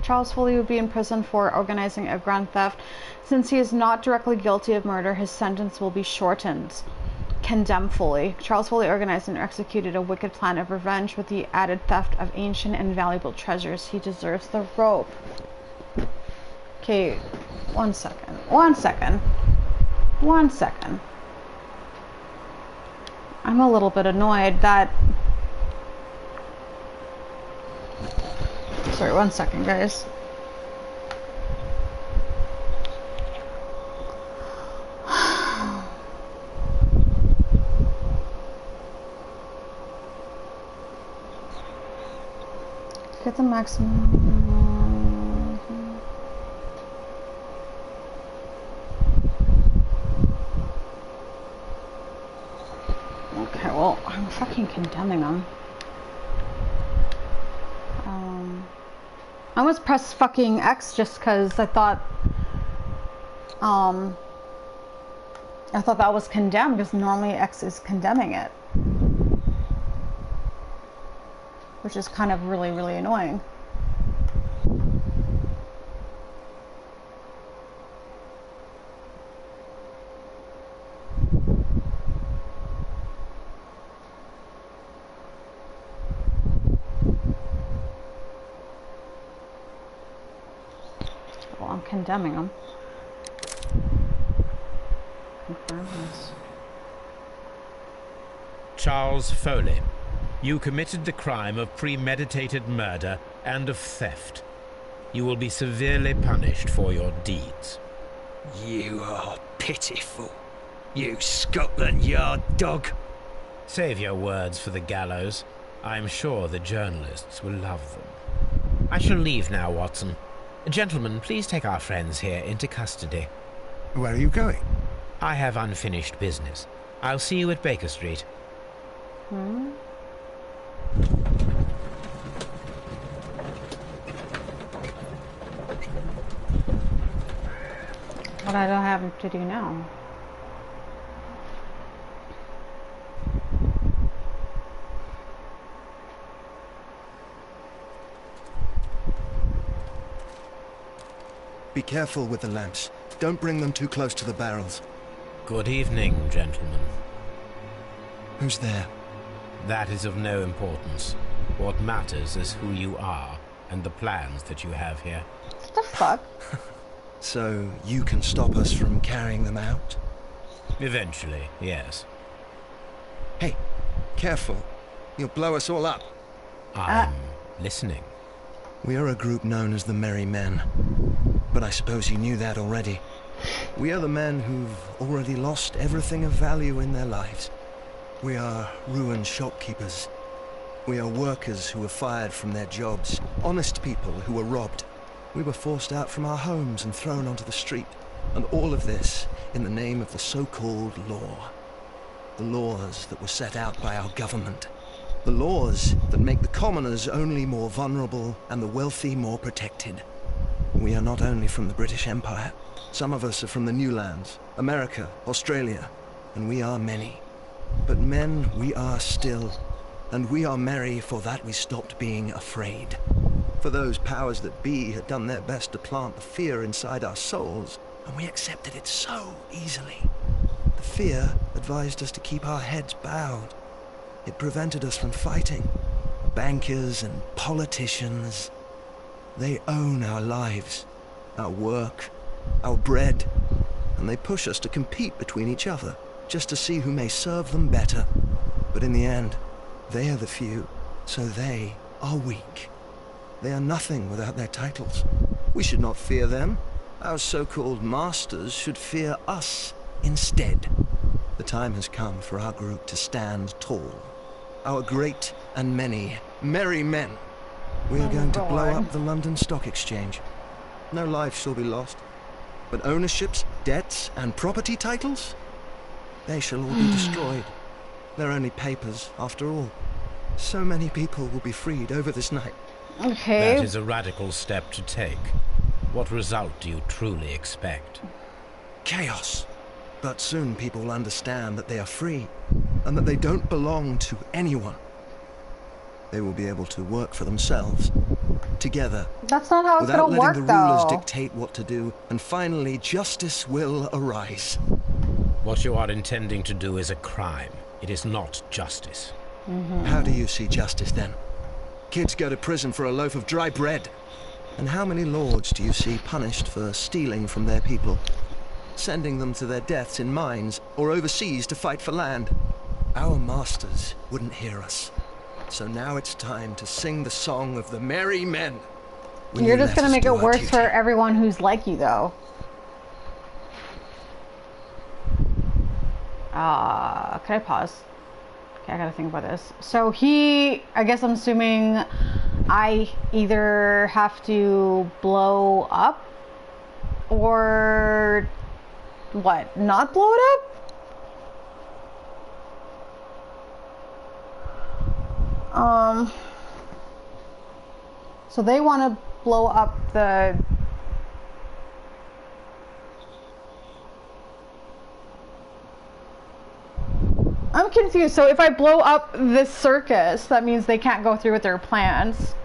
[SPEAKER 1] Charles Foley would be in prison for organizing a grand theft. Since he is not directly guilty of murder, his sentence will be shortened. Condemn Foley. Charles Foley organized and executed a wicked plan of revenge with the added theft of ancient and valuable treasures. He deserves the rope. Okay, 1 second. 1 second. 1 second. I'm a little bit annoyed that... Sorry, 1 second, guys. Get the maximum. Okay, well, I'm fucking condemning them. I almost pressed fucking X just because I thought that was condemned, because normally X is condemning it. Which is kind of really, really annoying. Well, I'm condemning them. Confirm this.
[SPEAKER 2] Charles Foley. You committed the crime of premeditated murder and of theft. You will be severely punished for your deeds.
[SPEAKER 10] You are pitiful, you Scotland Yard dog.
[SPEAKER 2] Save your words for the gallows. I'm sure the journalists will love them. I shall leave now, Watson. Gentlemen, please take our friends here into custody.
[SPEAKER 3] Where are you going?
[SPEAKER 2] I have unfinished business. I'll see you at Baker Street.
[SPEAKER 1] What I don't have to do now.
[SPEAKER 11] Be careful with the lamps. Don't bring them too close to the barrels.
[SPEAKER 2] Good evening, gentlemen.
[SPEAKER 11] Who's there?
[SPEAKER 2] That is of no importance. What matters is who you are and the plans that you have here.
[SPEAKER 1] What the fuck?
[SPEAKER 11] So you can stop us from carrying them out?
[SPEAKER 2] Eventually, yes.
[SPEAKER 11] Hey, careful. You'll blow us all up.
[SPEAKER 2] I'm listening.
[SPEAKER 11] We are a group known as the Merry Men. But I suppose you knew that already. We are the men who've already lost everything of value in their lives. We are ruined shopkeepers. We are workers who were fired from their jobs. Honest people who were robbed. We were forced out from our homes and thrown onto the street. And all of this in the name of the so-called law. The laws that were set out by our government. The laws that make the commoners only more vulnerable and the wealthy more protected. We are not only from the British Empire. Some of us are from the New Lands, America, Australia, and we are many. But men we are still, and we are merry for that we stopped being afraid. For those powers that be had done their best to plant the fear inside our souls, and we accepted it so easily. The fear advised us to keep our heads bowed. It prevented us from fighting. Bankers and politicians, they own our lives, our work, our bread, and they push us to compete between each other, just to see who may serve them better. But in the end, they are the few, so they are weak. They are nothing without their titles. We should not fear them. Our so-called masters should fear us instead. The time has come for our group to stand tall. Our great and many merry men. We are going to blow up the London Stock Exchange. No life shall be lost. But ownerships, debts, and property titles? They shall all be destroyed. They're only papers, after all. So many people will be freed over this night.
[SPEAKER 1] Okay.
[SPEAKER 2] That is a radical step to take. What result do you truly expect?
[SPEAKER 11] Chaos. But soon people will understand that they are free. and that they don't belong to anyone. They will be able to work for themselves, together,
[SPEAKER 1] That's not how it's
[SPEAKER 11] without
[SPEAKER 1] gonna
[SPEAKER 11] letting
[SPEAKER 1] work,
[SPEAKER 11] the rulers
[SPEAKER 1] though.
[SPEAKER 11] dictate what to do, and finally justice will arise.
[SPEAKER 2] What you are intending to do is a crime. It is not justice.
[SPEAKER 11] How do you see justice then? Kids go to prison for a loaf of dry bread. And how many lords do you see punished for stealing from their people, sending them to their deaths in mines or overseas to fight for land? Our masters wouldn't hear us. So now it's time to sing the song of the merry men. When
[SPEAKER 1] You're
[SPEAKER 11] you
[SPEAKER 1] just
[SPEAKER 11] let
[SPEAKER 1] gonna
[SPEAKER 11] us
[SPEAKER 1] make
[SPEAKER 11] do
[SPEAKER 1] it
[SPEAKER 11] our
[SPEAKER 1] worse
[SPEAKER 11] duty.
[SPEAKER 1] for everyone who's like you, though. Can I pause? Okay, I gotta think about this. So I guess I'm assuming I either have to blow up or what? Not blow it up? So they want to blow up the... I'm confused. So if I blow up this circus, that means they can't go through with their plans.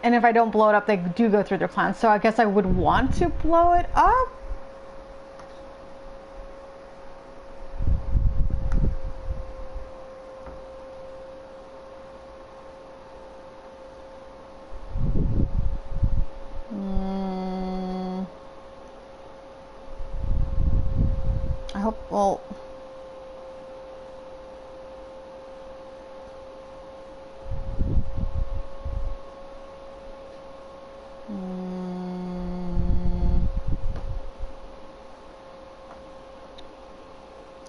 [SPEAKER 1] And if I don't blow it up, they do go through their plans. So I guess I would want to blow it up. I hope, well...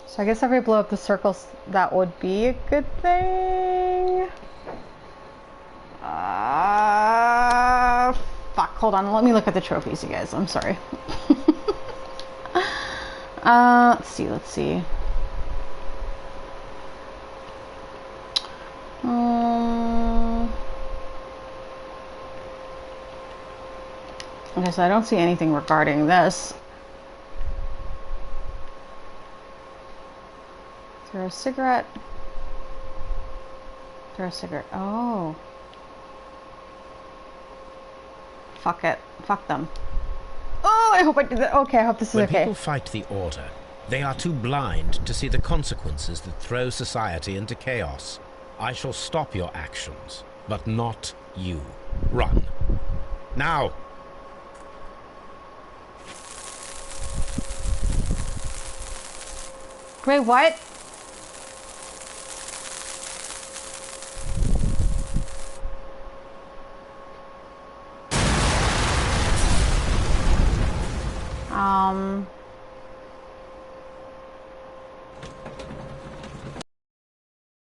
[SPEAKER 1] So I guess if I blow up the circles, that would be a good thing. Fuck, hold on, let me look at the trophies, you guys, I'm sorry. Let's see. Okay, so I don't see anything regarding this. Is there a cigarette? Is there a cigarette? Oh. Fuck it. Fuck them. Oh, I hope I did that. Okay, I hope this is
[SPEAKER 2] When
[SPEAKER 1] okay.
[SPEAKER 2] people fight the Order, they are too blind to see the consequences that throw society into chaos. I shall stop your actions, but not you. Run. Now!
[SPEAKER 1] Wait, what?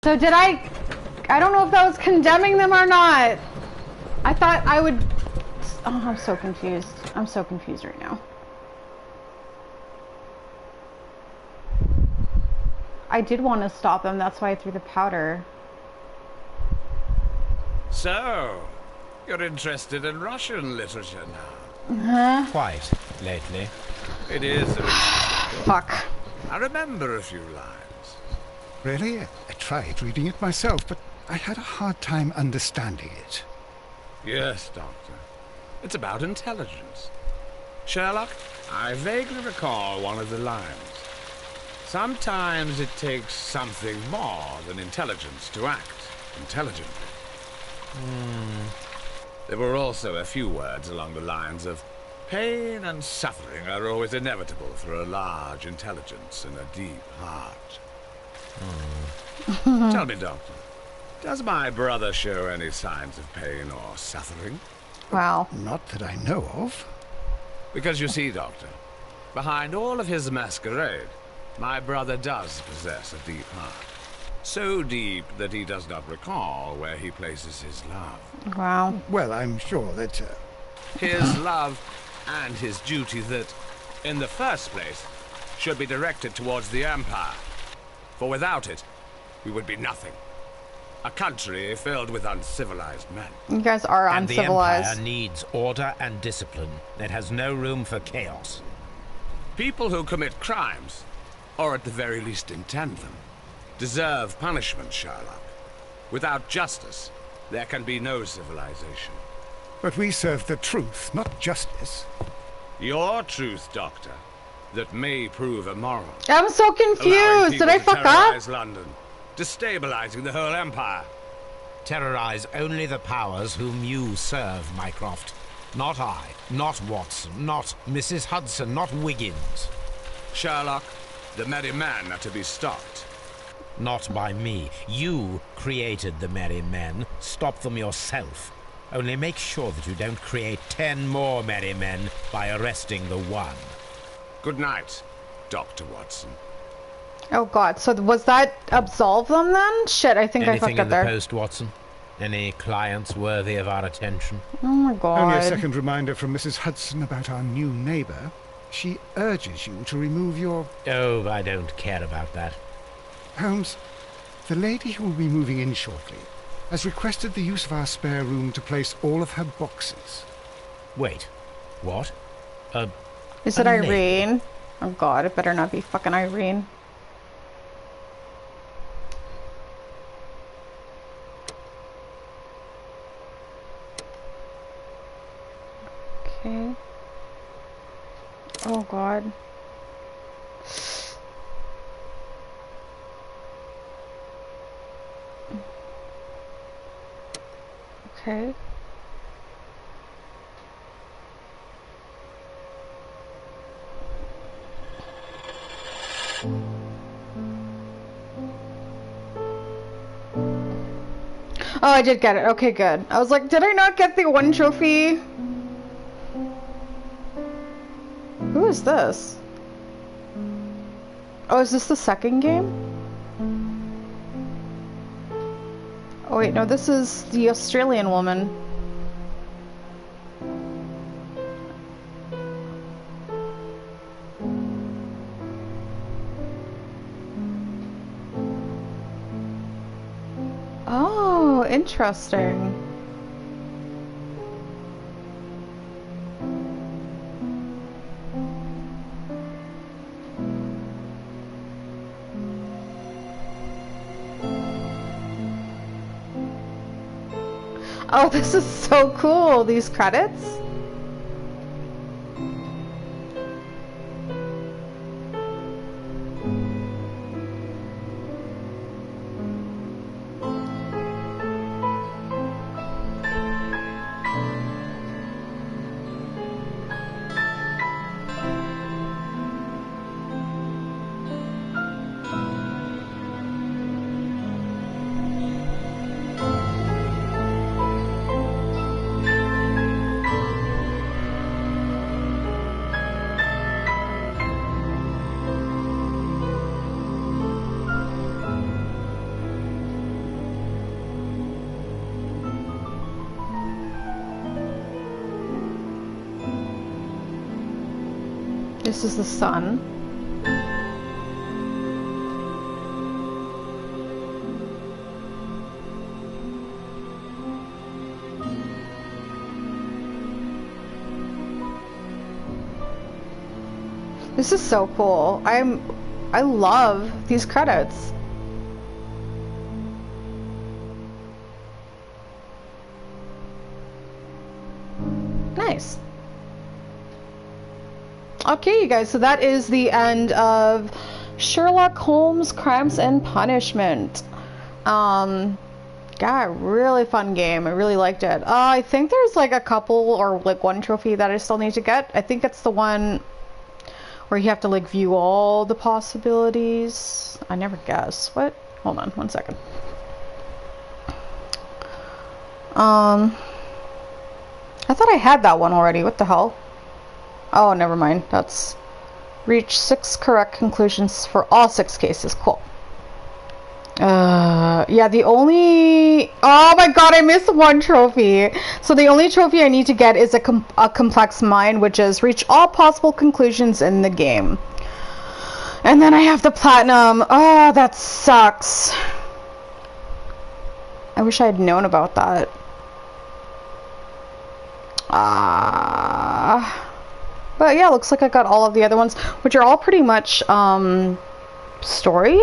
[SPEAKER 1] So did I don't know if that was condemning them or not. I thought I would... Oh, I'm so confused. I'm so confused right now. I did want to stop them, that's why I threw the powder.
[SPEAKER 12] So, you're interested in Russian literature now?
[SPEAKER 2] Quite, lately.
[SPEAKER 12] It is a
[SPEAKER 1] Fuck.
[SPEAKER 12] I remember a few lines.
[SPEAKER 3] Really? I tried reading it myself, but I had a hard time understanding it.
[SPEAKER 12] Yes, Doctor. It's about intelligence. Sherlock, I vaguely recall one of the lines. Sometimes it takes something more than intelligence to act intelligently. There were also a few words along the lines of pain and suffering are always inevitable for a large intelligence and a deep heart. Tell me, Doctor, does my brother show any signs of pain or suffering?
[SPEAKER 1] Wow.
[SPEAKER 3] Not that I know of.
[SPEAKER 12] Because you see, Doctor, behind all of his masquerade, my brother does possess a deep heart. So deep that he does not recall where he places his love.
[SPEAKER 1] Wow.
[SPEAKER 3] Well, I'm sure that...
[SPEAKER 12] His love and his duty that, in the first place, should be directed towards the Empire. For without it, we would be nothing. A country filled with uncivilized men.
[SPEAKER 1] You guys are
[SPEAKER 2] And the
[SPEAKER 1] uncivilized.
[SPEAKER 2] Empire needs order and discipline. It has no room for chaos.
[SPEAKER 12] People who commit crimes, or at the very least intend them, deserve punishment, Sherlock. Without justice, there can be no civilization.
[SPEAKER 3] But we serve the truth, not justice.
[SPEAKER 12] Your truth, Doctor, that may prove immoral.
[SPEAKER 1] I'm so confused. Did I fuck up?
[SPEAKER 12] Terrorize London, destabilizing the whole empire.
[SPEAKER 2] Terrorize only the powers whom you serve, Mycroft. Not I, not Watson, not Mrs. Hudson, not Wiggins.
[SPEAKER 12] Sherlock, the merry men are to be stopped.
[SPEAKER 2] Not by me. You created the merry men. Stop them yourself. Only make sure that you don't create 10 more merry men by arresting the one.
[SPEAKER 12] Good night, Dr. Watson.
[SPEAKER 1] Oh god, so was that absolve them then? Shit, I think I fucked up there.
[SPEAKER 2] Anything in the post, Watson? Any clients worthy of our attention?
[SPEAKER 1] Oh my god.
[SPEAKER 3] Only a second reminder from Mrs. Hudson about our new neighbour. She urges you to remove your...
[SPEAKER 2] Oh, I don't care about that.
[SPEAKER 3] Holmes, the lady who will be moving in shortly has requested the use of our spare room to place all of her boxes.
[SPEAKER 2] Wait, what?
[SPEAKER 1] Is it Irene? Oh god, it better not be fucking Irene. Okay. Oh god. Okay. Oh, I did get it. Okay, good. I was like, did I not get the one trophy? Who is this? Oh, is this the second game? Oh wait, no, this is the Australian woman. Oh, interesting. Oh, this is so cool, these credits. This is the sun. This is so cool. I love these credits. Nice. Okay, you guys, so that is the end of Sherlock Holmes Crimes and Punishment. Yeah, really fun game. I really liked it. I think there's like a couple or like one trophy that I still need to get. I think it's the one where you have to like view all the possibilities. I never guess. What? Hold on, 1 second. I thought I had that one already. What the hell? Oh, never mind. That's reach 6 correct conclusions for all 6 cases. Cool. Yeah, the only... Oh my god, I missed one trophy. So the only trophy I need to get is a complex mind, which is reach all possible conclusions in the game. And then I have the platinum. Oh, that sucks. I wish I had known about that. But yeah, looks like I got all of the other ones, which are all pretty much story.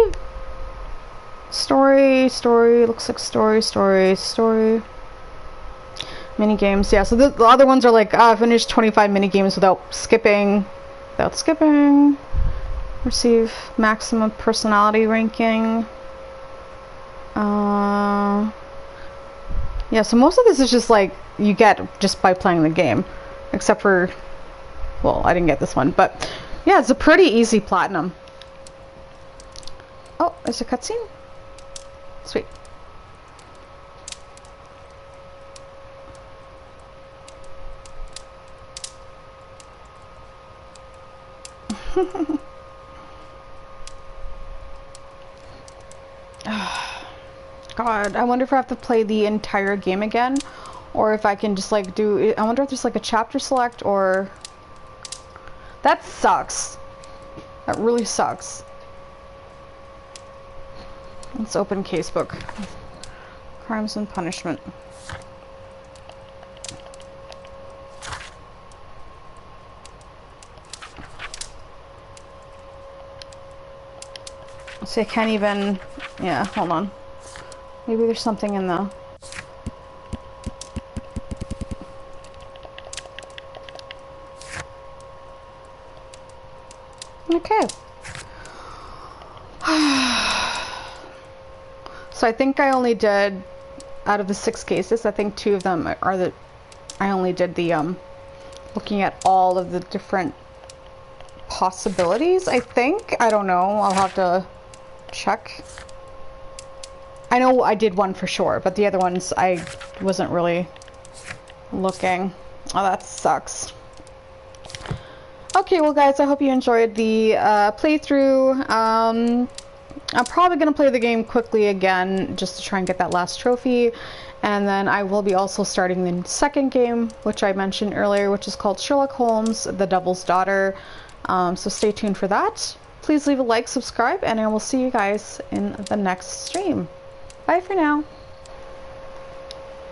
[SPEAKER 1] Looks like story. Mini games, yeah. So the other ones are like finish 25 mini games without skipping. Receive maximum personality ranking. Yeah, so most of this is just like you get just by playing the game, except for, well, I didn't get this one, but yeah, it's a pretty easy platinum. Oh, there's a cutscene. Sweet. God, I wonder if I have to play the entire game again, or if I can just like do. I wonder if there's like a chapter select, or that sucks. That really sucks. Let's open casebook. Crimes and punishment. See, I can't even. Yeah, hold on. Maybe there's something in the... Okay. So I think I only did, out of the 6 cases, I think 2 of them are the... I only did the, looking at all of the different possibilities, I think. I don't know. I'll have to check. I know I did one for sure, but the other ones I wasn't really looking. Oh, that sucks. Okay, well guys, I hope you enjoyed the playthrough. I'm probably going to play the game quickly again just to try and get that last trophy. And then I will be also starting the second game, which I mentioned earlier, which is called Sherlock Holmes, The Devil's Daughter. So stay tuned for that. Please leave a like, subscribe, and I will see you guys in the next stream. Bye for now.